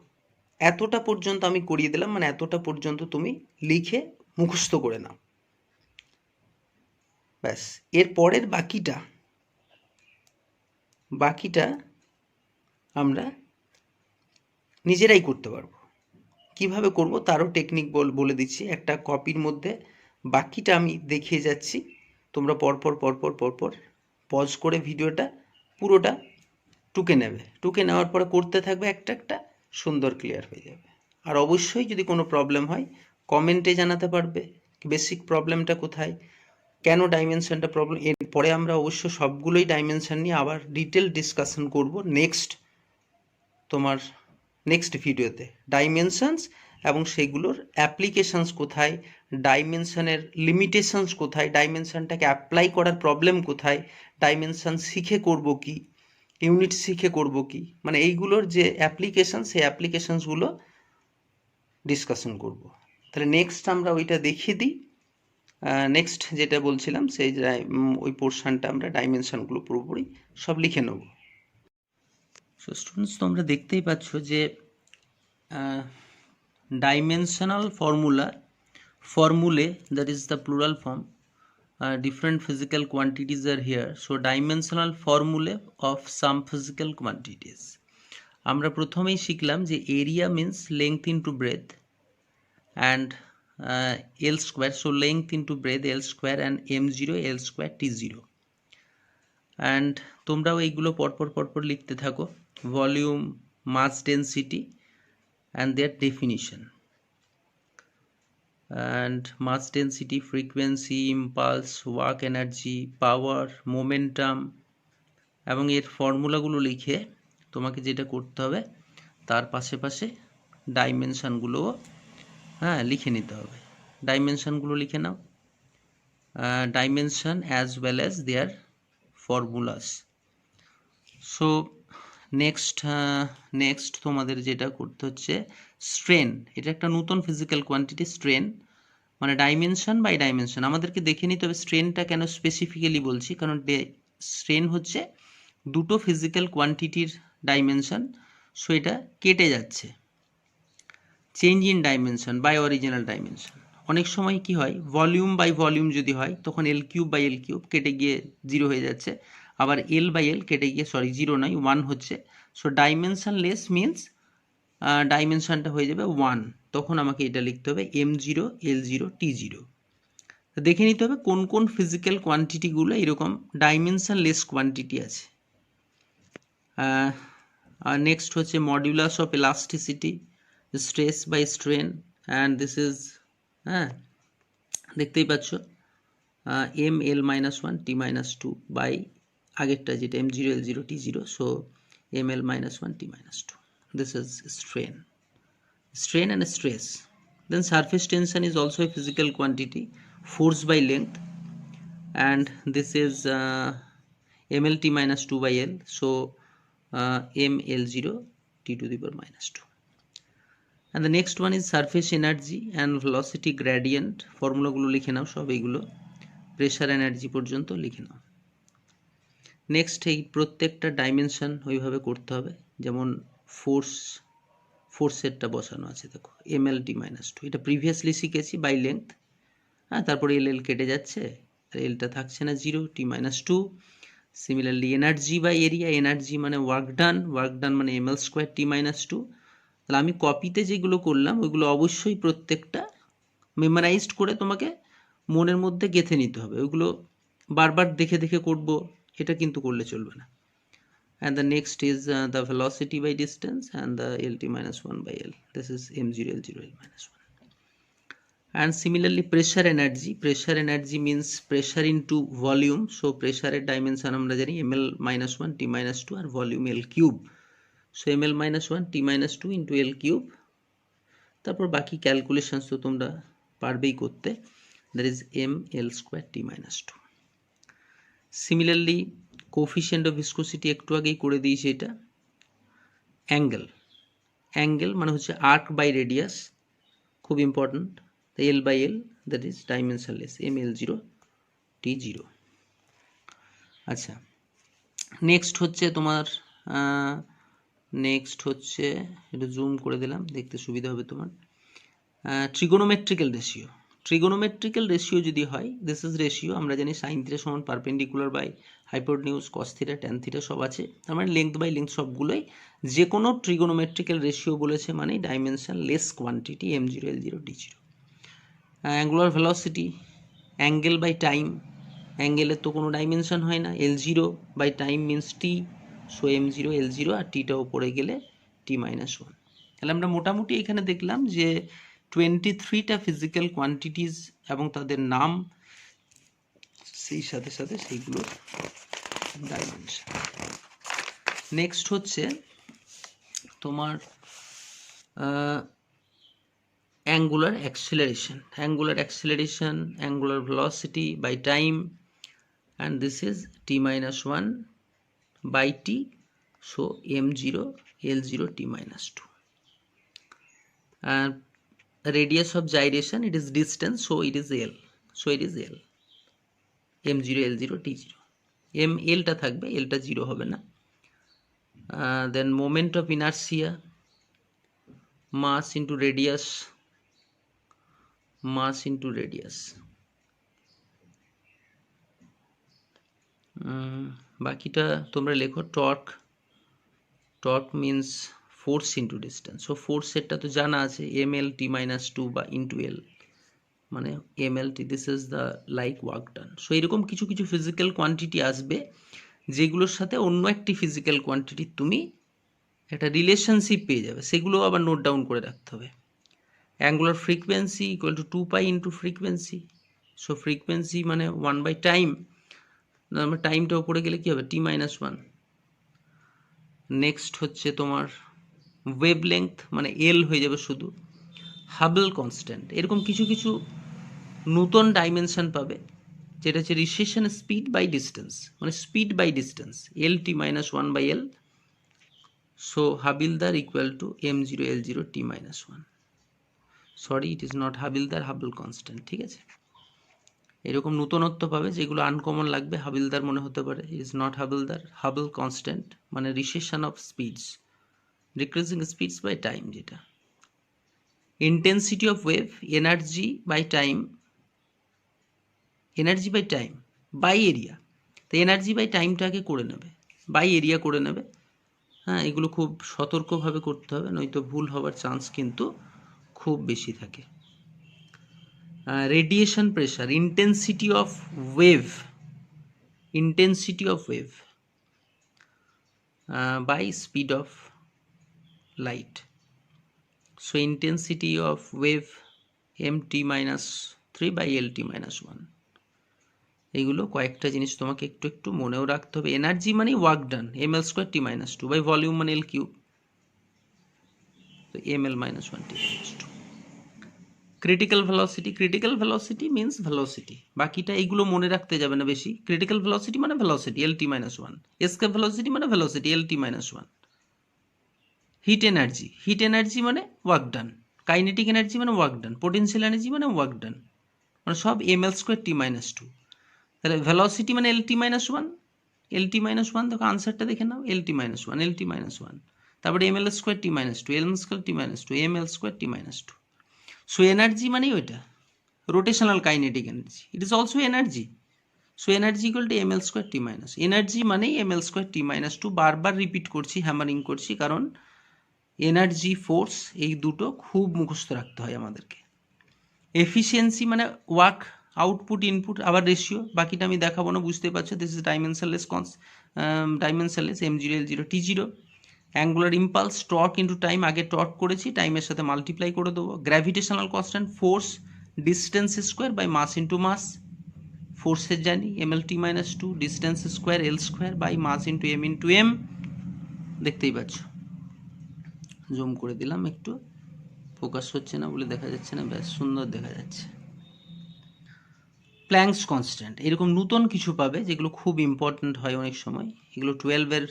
এতটা পর্যন্ত আমি করিয়ে দিলাম, মানে এতটা পর্যন্ত তুমি লিখে মুখস্থ করে নাও, ব্যাস। এর পরের বাকিটা আমরা নিজেরাই করতে পারবো। কিভাবে করব তারও টেকনিক বলে দিচ্ছি। একটা কপির মধ্যে বাকিটা আমি দেখিয়ে যাচ্ছি, তোমরা পরপর পজ করে ভিডিওটা পুরোটা টুকে নেবে, টুকে নেওয়ার পরে করতে থাকবে, একটা একটা সুন্দর ক্লিয়ার হয়ে যাবে। আর অবশ্যই যদি কোনো প্রবলেম হয় কমেন্টে জানাতে পারবে বেসিক প্রবলেমটা কোথায়, কেন ডাইমেনশনটা প্রবলেম। এরপরে আমরা অবশ্য সবগুলোই ডাইমেনশন নিয়ে আবার ডিটেল ডিসকাশন করব নেক্সট ভিডিওতে, ডাইমেনশনস এবং সেগুলোর অ্যাপ্লিকেশনস কোথায়, ডাইমেনশনের লিমিটেশনস কোথায়, ডাইমেনশনটাকে অ্যাপ্লাই করার প্রবলেম কোথায়, ডাইমেনশন শিখে করব কি, ইউনিট শিখে করব কি, মানে এইগুলোর যে অ্যাপ্লিকেশন সেই অ্যাপ্লিকেশনসগুলো ডিসকাশন করব। তাহলে নেক্সট আমরা ওইটা দেখিয়ে দিই। নেক্সট যেটা বলছিলাম সেই ওই পোর্শনটা আমরা ডাইমেনশনগুলো পুরোপুরি সব লিখে নেব। সো স্টুডেন্টস তোমরা দেখতেই পাচ্ছ যে dimensional formulae, that is the plural form, different physical quantities are here. So dimensional formulae of some physical quantities. আমরা প্রথমেই শিখলাম যে area means length into breadth and L square, so length into breadth L square and m0 L square t0, and তোমরাও এইগুলো পরপর লিখতে থাকো, volume, mass density and their definition, and mass density, frequency, impulse, work energy, power, momentum, এবং এর ফর্মুলাগুলো লিখে তোমাকে যেটা করতে হবে তার পাশে ডাইমেনশনগুলোও লিখে নিতে হবে। ডাইমেনশনগুলো লিখে নাও, ডাইমেনশন অ্যাজ ওয়েল অ্যাজ দেয়ার ফর্মুলাস। সো নেক্সট তোমাদের যেটা করতে হচ্ছে স্ট্রেন, এটা একটা নতুন ফিজিক্যাল কোয়ান্টিটি। স্ট্রেন মানে ডাইমেনশন বাই ডাইমেনশন আমাদেরকে দেখে নিতে হবে। স্ট্রেনটা কেন স্পেসিফিক্যালি বলছি, কারণ স্ট্রেন হচ্ছে দুটো ফিজিক্যাল কোয়ান্টিটির ডাইমেনশন, সো এটা কেটে যাচ্ছে। Change in dimension by original dimension, অনেক সময় কি হয় ভলিউম বাই ভলিউম যদি হয় তখন এল কিউব বাই এল কিউব কেটে গিয়ে 0 হয়ে যাচ্ছে, আবার এল বাই এল কেটে গিয়ে 0 নয় 1 হচ্ছে। সো ডাইমেনশন লেস মিনস ডাইমেনশনটা হয়ে যাবে 1, তখন আমাকে এটা লিখতে হবে m0 l0 t0। দেখে নিতে হবে কোন কোন ফিজিক্যাল কোয়ান্টিটিগুলো এরকম ডাইমেনশন লেস কোয়ান্টিটি আছে। আর নেক্সট হচ্ছে modulus of elasticity, stress by strain, and this is দেখতেই পাচ্ছ M L minus 1 T minus 2 by আগেরটা যেটা m0 l0 t0। So ml minus 1 t minus 2. This is strain and stress. Then surface tension is also a physical quantity, force by length, and this is ml t minus 2 by l, so ml0 t to the power minus 2. And the next one is surface energy and velocity gradient. Formula গুলো লিখে নাও, সব এইগুলো pressure energy পর্যন্ত লিখে নাও। Next এই প্রত্যেকটা dimension ওইভাবে করতে হবে, যেমন ফোর্সেরটা বসানো আছে দেখো ml t minus 2, এটা প্রিভিয়াসলি শিখেছি বাই লেংথ। হ্যাঁ, তারপরে এল কেটে যাচ্ছে, এলটা থাকছে না, 0 t minus 2। Similarly energy by area, energy মানে ওয়ার্ক ডান মানে ml স্কোয়ার t minus 2। তাহলে আমি কপিতে যেগুলো করলাম ওইগুলো অবশ্যই প্রত্যেকটা মেমোরাইজড করে তোমাকে মনের মধ্যে গেঁথে নিতে হবে, ওইগুলো বারবার দেখে দেখে করব এটা কিন্তু করলে চলবে না। And the next is the velocity by distance and the lt minus 1 by l. This is m0 l0 l minus 1. And similarly pressure energy means pressure into volume. So pressure dimension আমরা জানি ml minus 1 t minus 2 আর volume l cube. So ml minus 1 t minus 2 into l cube. তারপর বাকি calculations তো তোমরা পারবেই করতে, that is ml square t minus 2. Similarly coefficient of viscosity একটু আগেই করে দিয়েছি, এটা অ্যাঙ্গেল মানে হচ্ছে আর্ক বাই রেডিয়াস, খুব important. L by L, that is dimensionless, ml0 t0। আচ্ছা, নেক্সট হচ্ছে তোমার একটু জুম করে দিলাম দেখতে সুবিধা হবে তোমার, ট্রিগোনোমেট্রিক্যাল রেশিও যদি হয়, দিস ইজ রেশিও, আমরা জানি সাইন থিটা সমান perpendicular by hypotenuse, cos theta, tan theta সব আছে, তার মানে লেংথ বাই লেংথ সবগুলোই যে কোনো ট্রিগোনোমেট্রিক্যাল রেশিও বলেছে মানে dimensionless quantity m0 l0 t0। Angular velocity, angle by time, অ্যাঙ্গেলের তো কোনো ডাইমেনশন হয় না, l0 by time means t, so m0 l0 আর টিটা উপরে গেলে t minus 1। তাহলে আমরা মোটামুটি এখানে দেখলাম যে 23টা ফিজিক্যাল কোয়ান্টিটিস এবং তাদের নাম, সেই সাথে সাথে সেইগুলোর ডাইমেনশন। নেক্সট হচ্ছে তোমার angular acceleration, angular velocity by time, and this is t minus 1 by t, so m0 l0 t minus 2. Radius of gyration, it is distance, so it is l, m0 l0 t0। l টা থাকবে, l টা 0 হবে না। Then moment of inertia, mass into radius, বাকিটা তোমরা লেখো। Torque means force into distance, so ফোর্সেরটা তো জানা আছে ml t minus 2 বা ইন্টু l মানে mlt, this is the like work done. So এরকম কিছু কিছু ফিজিক্যাল কোয়ান্টিটি আসবে যেগুলোর সাথে অন্য একটি ফিজিক্যাল কোয়ান্টিটি তুমি একটা রিলেশনশিপ পেয়ে যাবে, সেগুলো আবার নোট ডাউন করে রাখতে হবে। Angular frequency equal to 2 pi into frequency, so frequency মানে 1 বাই টাইম, আমরা টাইমটা উপরে গেলে কি হবে t minus 1। নেক্সট হচ্ছে তোমার ওয়েভ লেংথ মানে এল হয়ে যাবে শুধু, হাবল কনস্ট্যান্ট, এরকম কিছু কিছু নতুন ডাইমেনশন পাবে, যেটা হচ্ছে রিসেশন স্পিড বাই ডিস্টেন্স, মানে speed by distance L t minus 1 by L, so হাবিলদার equal to m0 l0 t minus 1। Sorry, it is not হাবিলদার, হাবল কনস্ট্যান্ট, ঠিক আছে। এরকম নতুনত্ব পাবে যেগুলো আনকমন লাগবে, হাবিলদার মনে হতে পারে, ইজ নট হাবিলদার, হাবল কনস্ট্যান্ট মানে recession of speeds, decreasing speeds by time যেটা। Intensity of wave, energy by time by area, তো এনার্জি বাই টাইমটাকে করে নেবে, বাই এরিয়া করে নেবে। হ্যাঁ, এগুলো খুব সতর্কভাবে করতে হবে, নয়তো ভুল হওয়ার চান্স কিন্তু খুব বেশি থাকে। Radiation pressure, intensity of wave by speed of light, so intensity of wave mt minus 3 by lt minus 1। এইগুলো কয়েকটা জিনিস তোমাকে একটু একটু মনেও রাখতে হবে। এনার্জি মানে work done, ml² t-2 by volume মানে l কিউব, তো ml-1 t-2। Critical velocity means velocity, বাকিটা এইগুলো মনে রাখতে যাবে না বেশি। ক্রিটিক্যাল ভেলোসিটি মানে ভেলোসিটি lt-1, এসকেপ ভেলোসিটি মানে ভেলোসিটি lt-1। হিট এনার্জি মানে ওয়ার্ক ডান, কাইনেটিক এনার্জি মানে ওয়ার্ক ডান, পোটেনশিয়াল এনার্জি মানে ওয়ার্ক ডান, মানে সব ml² t-2। তাহলে ভেলোসিটি মানে lt-1, দেখো আনসারটা দেখে নাও, lt-1, তারপরে ml² t-2, ml² t-2, ml² t-2। So energy মানেই ওইটা, rotational kinetic energy, it is also energy. So energy equal to ml² t-, energy মানেই ml² t-2। বারবার রিপিট করছি, হ্যামারিং করছি, কারণ এনার্জি ফোর্স এই দুটো খুব মুখস্থ রাখতে হয় আমাদেরকে। এফিসিয়েন্সি মানে ওয়ার্ক আউটপুট ইনপুট, আবার রেশিও, বাকিটা আমি দেখাবো না, বুঝতে পারছো। This is dimensionless m0 l0 t0। Angular impulse torque into time, আগে টর্ক করেছি, টাইমের সাথে মাল্টিপ্লাই করে দেবো। Gravitational constant force distance square by mass into mass, ফোর্সের জানি ml-2, distance square l² by mass into m, দেখতেই পাচ্ছ। জুম করে দিলাম একটু, ফোকাস হচ্ছে না বলে দেখা যাচ্ছে না, বেশ সুন্দর দেখা যাচ্ছে। প্ল্যাঙ্কস কনস্ট্যান্ট, এরকম নতুন কিছু পাবে যেগুলো খুব ইম্পর্ট্যান্ট হয় অনেক সময়, এগুলো 12-এর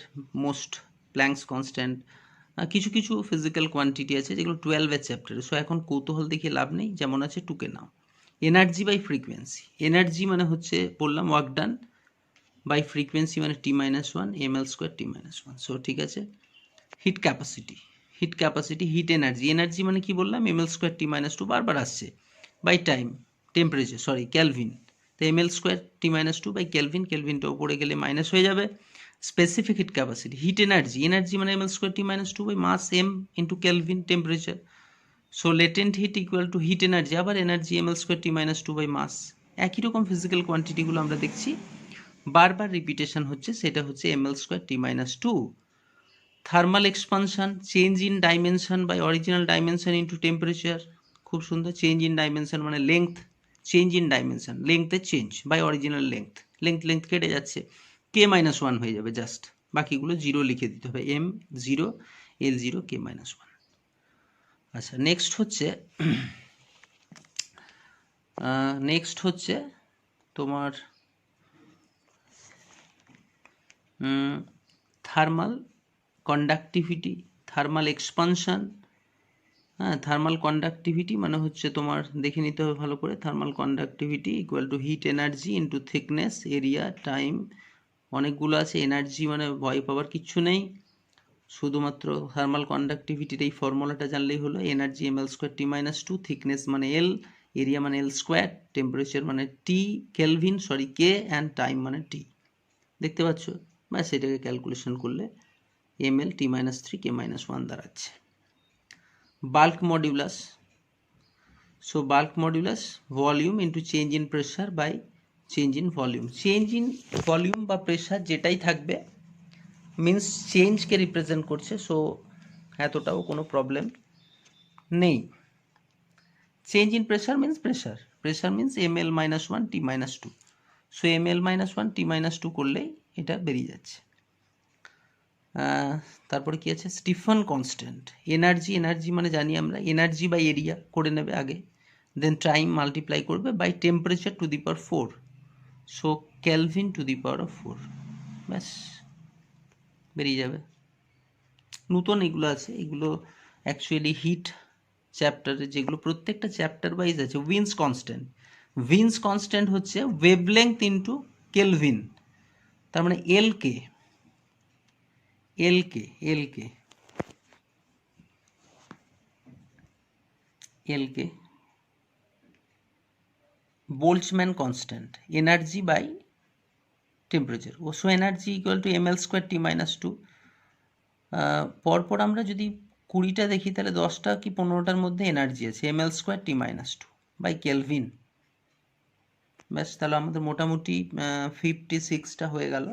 মোস্ট প্ল্যাঙ্কস কনস্ট্যান্ট। কিছু কিছু ফিজিক্যাল কোয়ান্টিটি আছে যেগুলো 12-এর চ্যাপ্টারে, সো এখন কৌতূহল দেখিয়ে লাভ নেই, যেমন আছে টুকে নাও। এনার্জি বাই ফ্রিকোয়েন্সি, এনার্জি মানে হচ্ছে বললাম ওয়ার্ক ডান, বাই ফ্রিকোয়েন্সি মানে t-1, ml² t-1। সো ঠিক আছে। হিট ক্যাপাসিটি, হিট এনার্জি মানে কি বললাম, ml² t-2 বারবার আসছে, বাই টাইম, টেম্পারেচার ক্যালভিন, তো ml² t-2 বাই কেলভিনটা উপরে গেলে মাইনাস হয়ে যাবে। Specific heat capacity, heat energy মানে ml² t-2 by mass m into kelvin temperature. So latent heat equal to heat energy, আবার energy ml² t-2 by mass. একই রকম physical কোয়ান্টিটিগুলো আমরা দেখছি, বারবার রিপিটেশন হচ্ছে, সেটা হচ্ছে ml² t-2। Thermal expansion, change in dimension by original dimension into temperature, খুব সুন্দর। চেঞ্জ ইন ডাইমেনশন মানে লেংথ, চেঞ্জ ইন ডাইমেনশন লেংথে চেঞ্জ বাই অরিজিনাল লেংথ কেটে যাচ্ছে, k-1 হয়ে যাবে জাস্ট, বাকিগুলো জিরো লিখে দিতে হবে, m0 l0 k-1। আচ্ছা, নেক্সট হচ্ছে তোমার থার্মাল কন্ডাক্টিভিটি, থার্মাল এক্সপানশন। হ্যাঁ, থার্মাল কন্ডাক্টিভিটি মানে হচ্ছে তোমার দেখে নিতে হবে ভালো করে, thermal conductivity equal to heat energy into thickness, area, time, অনেকগুলো আছে। এনার্জি মানে ভয় পাওয়ার কিচ্ছু নেই, শুধুমাত্র থার্মাল কন্ডাক্টিভিটির এই ফর্মুলাটা জানলেই হলো। এনার্জি ml² t-2, থিকনেস মানে l, এরিয়া মানে l², টেম্পারেচার মানে k, অ্যান্ড টাইম মানে t। দেখতে পাচ্ছ, ব্যাস এটাকে ক্যালকুলেশন করলে ml t-3 k-1 দাঁড়াচ্ছে। Bulk modulus, so bulk modulus volume into change in pressure by change in volume. Change in volume বা প্রেশার যেটাই থাকবে মিন্স চেঞ্জকে রিপ্রেজেন্ট করছে, সো এতটাও কোনো প্রবলেম নেই। Change in pressure means ml-1 t-2, so ml-1 t-2 করলেই এটা বেরিয়ে যাচ্ছে। তারপরে কি আছে, স্টিফান কনস্ট্যান্ট। এনার্জি মানে জানি আমরা, এনার্জি বাই এরিয়া করে নেবে আগে, দেন টাইম মাল্টিপ্লাই করবে by temperature to the power 4, so kelvin to the power 4, ব্যাস বেরিয়ে যাবে। নতুন এগুলো আছে, এগুলো অ্যাকচুয়ালি হিট চ্যাপ্টারে, যেগুলো প্রত্যেকটা চ্যাপ্টার ওয়াইজ আছে। উইন্স কনস্ট্যান্ট হচ্ছে ওয়েভলেংথ ইন্টু কেলভিন, তার মানে L K Boltzmann constant, energy by temperature, so energy equal to ml² t-2। পরপর আমরা যদি 20টা দেখি, তাহলে 10টা কি 15টার মধ্যে এনার্জি আছে, ml² t-2 বাই কেলভিন, ব্যাস। তাহলে আমাদের মোটামুটি 56টা হয়ে গেল।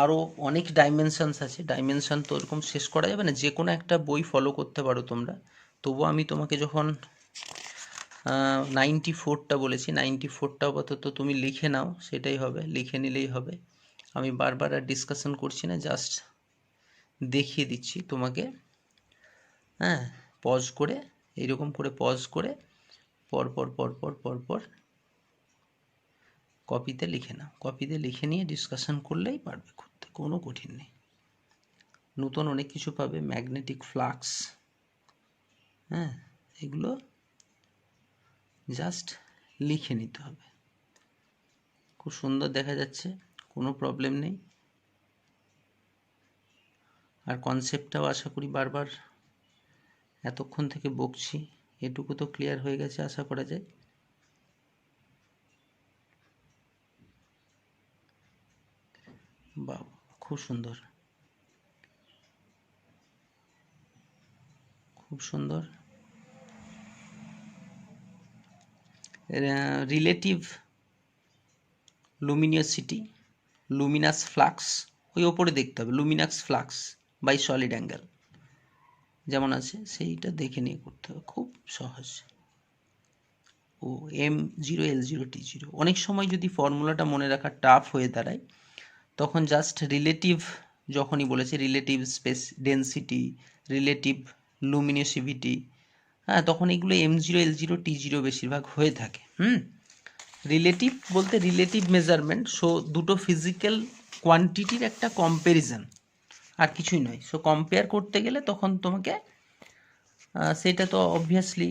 আরও অনেক ডাইমেনশনস আছে, ডাইমেনশন তো ওরকম শেষ করা যাবে না, যে কোনো একটা বই ফলো করতে পারো তোমরা। তবুও আমি তোমাকে যখন 94টা বলেছি, 94টা আপাতত তুমি লিখে নাও, সেটাই হবে, লিখে নিলেই হবে। আমি বারবার আর ডিসকাশন করছি না, জাস্ট দেখিয়ে দিচ্ছি তোমাকে। হ্যাঁ, পজ করে, এইরকম করে পজ করে পরপর পরপর পরপর কপিতে লিখে নাও। কপিতে লিখে নিয়ে ডিসকাশন করলেই পারবে করতে, কোনো কঠিন নেই। নতুন অনেক কিছু পাবে, ম্যাগনেটিক ফ্লাক্স, হ্যাঁ, এগুলো জাস্ট লিখে নিতে হবে। খুব সুন্দর দেখা যাচ্ছে, কোনো প্রবলেম নেই। আর কনসেপ্টটাও আশা করি বারবার এতক্ষণ থেকে বকছি, এটুকু তো ক্লিয়ার হয়ে গেছে আশা করা যায়। বাহ, খুব সুন্দর, খুব সুন্দর। রিলেটিভ লুমিনিয়াসিটি, লুমিনাস ফ্লাক্স, ওই ওপরে দেখতে হবে, luminous flux by solid angle যেমন আছে সেইটা দেখে নিয়ে করতে হবে, খুব সহজ। ও M0L0T0, অনেক সময় যদি ফর্মুলাটা মনে রাখা টাফ হয়ে দাঁড়ায়, তখন জাস্ট রিলেটিভ, যখনই বলেছে রিলেটিভ স্পেস ডেন্সিটি, রিলেটিভ লুমিনোসিভিটি, হ্যাঁ, তখন এগুলো M0L0T0 বেশিরভাগ হয়ে থাকে। রিলেটিভ বলতে রিলেটিভ মেজারমেন্ট, সো দুটো ফিজিক্যাল কোয়ান্টিটির একটা কম্প্যারিজন, আর কিছুই নয়। সো কম্পেয়ার করতে গেলে তখন তোমাকে সেটা তো অবভিয়াসলি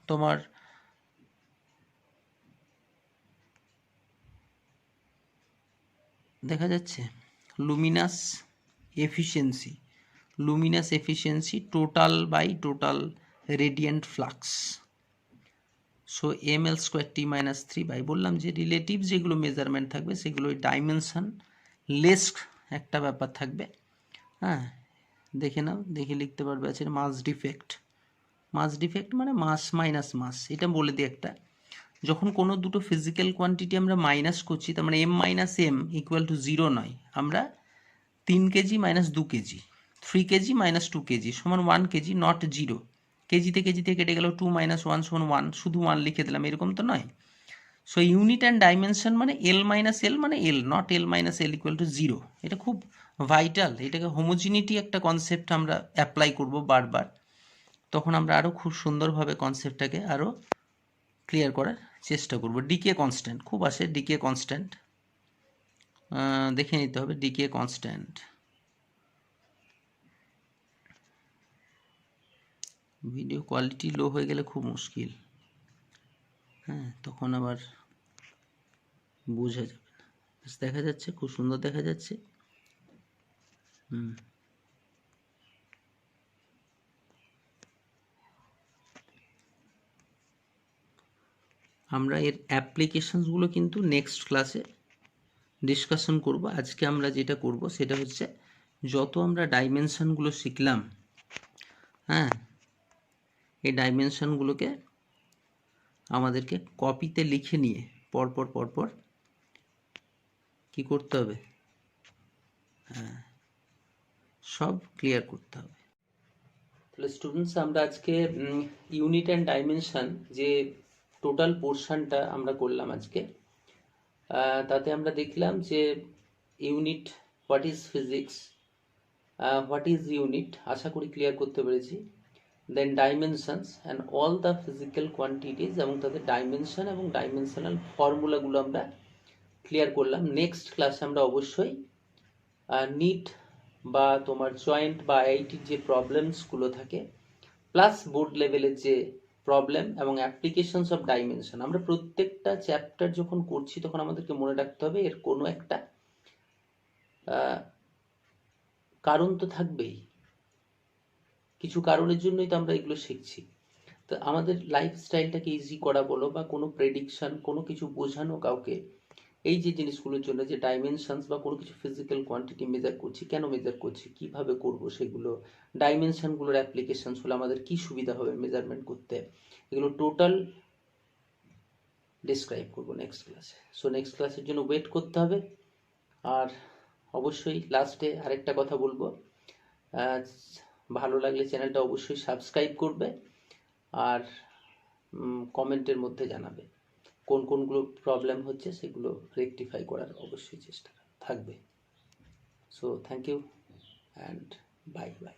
তোমার দেখা যাচ্ছে luminous efficiency total by total radiant flux, so mL²T-3 by, বললাম যে রিলেটিভ যেগুলো মেজারমেন্ট থাকবে সেগুলো ডাইমেনশন লেস একটা ব্যাপার থাকবে। হ্যাঁ, দেখে নাও, দেখে লিখতে পারবে। আছে মাস ডিফেক্ট মানে মাস মাইনাস মাস, এটা বলে দিই একটা। যখন কোনো দুটো ফিজিক্যাল কোয়ান্টিটি আমরা মাইনাস করছি, তার মানে M-M ইকুয়াল টু 0 নয়, আমরা 3 KG minus 2 KG, 3 KG minus 2 KG সমান 1 কেজি, নট 0। কেজিতে কেটে গেল 2 - 1 সমান 1, শুধু 1 লিখে দিলাম, এরকম তো নয়। সো ইউনিট অ্যান্ড ডাইমেনশন মানে L মাইনাস L মানে L, not L minus L equal to 0। এটা খুব ভাইটাল, এটাকে হোমোজিনিটি একটা কনসেপ্ট আমরা অ্যাপ্লাই করব বারবার, তখন আমরা আরও খুব সুন্দরভাবে কনসেপ্টটাকে আরও ক্লিয়ার করার চেষ্টা করব। ডিকে কনস্ট্যান্ট খুব আসে, ডিকে কনস্ট্যান্ট দেখে নিতে হবে, decay constant. Video quality low হয়ে গেলে খুব মুশকিল, হ্যাঁ, তখন আবার বোঝা যাবে না। দেখা যাচ্ছে, খুব সুন্দর দেখা যাচ্ছে। আমরা এর অ্যাপ্লিকেশনসগুলো কিন্তু নেক্সট ক্লাসে ডিসকাশন করব। আজকে আমরা যেটা করব সেটা হচ্ছে, যত আমরা ডাইমেনশনগুলো শিখলাম, হ্যাঁ, এই ডাইমেনশনগুলোকে আমাদেরকে কপিতে লিখে নিয়ে পরপর পরপর কি করতে হবে, হ্যাঁ, সব ক্লিয়ার করতে হবে। তাহলে স্টুডেন্টস, আমরা আজকে ইউনিট অ্যান্ড ডাইমেনশন যে টোটাল পোর্শনটা আমরা করলাম আজকে, তাতে আমরা দেখলাম যে unit, what is physics, what is unit, আশা করি ক্লিয়ার করতে পেরেছি। Then dimensions and all the physical quantities এবং তাদের ডাইমেনশন এবং ডাইমেনশনাল ফর্মুলাগুলো আমরা ক্লিয়ার করলাম। নেক্সট ক্লাসে আমরা অবশ্যই নিট বা তোমার জয়েন্ট বা আইআইটির যে প্রবলেমসগুলো থাকে, প্লাস বোর্ড লেভেলের যে প্রবলেম এবং অ্যাপ্লিকেশনস অফ ডাইমেনশন, আমরা প্রত্যেকটা চ্যাপ্টার যখন করছি তখন আমাদেরকে মনে রাখতে হবে এর কোনো একটা কারণ তো থাকবেই, কিছু কারণের জন্যই তো আমরা এগুলো শিখছি। তো আমাদের লাইফস্টাইলটাকে ইজি করা বলো বা কোনো প্রেডিকশন, কোনো কিছু বোঝানো কাউকে, এই যে জিনিসগুলোর জন্য যে ডাইমেনশনস বা কোনো কিছু ফিজিক্যাল কোয়ান্টিটি মেজার করছি, কেন মেজার করছি, কিভাবে করব, সেগুলো ডাইমেনশনগুলোর অ্যাপ্লিকেশনস হলে আমাদের কি সুবিধা হবে মেজারমেন্ট করতে, এগুলো টোটাল ডিসক্রাইব করব নেক্সট ক্লাসে। সো নেক্সট ক্লাসের জন্য ওয়েট করতে হবে। আর অবশ্যই লাস্টে আরেকটা কথা বলবো, ভালো লাগলে চ্যানেলটা অবশ্যই সাবস্ক্রাইব করবে। আর কমেন্টের মধ্যে জানাবে কোন কোনগুলো প্রবলেম হচ্ছে, সেগুলো রেকটিফাই করার অবশ্যই চেষ্টা থাকবে। So thank you and bye by.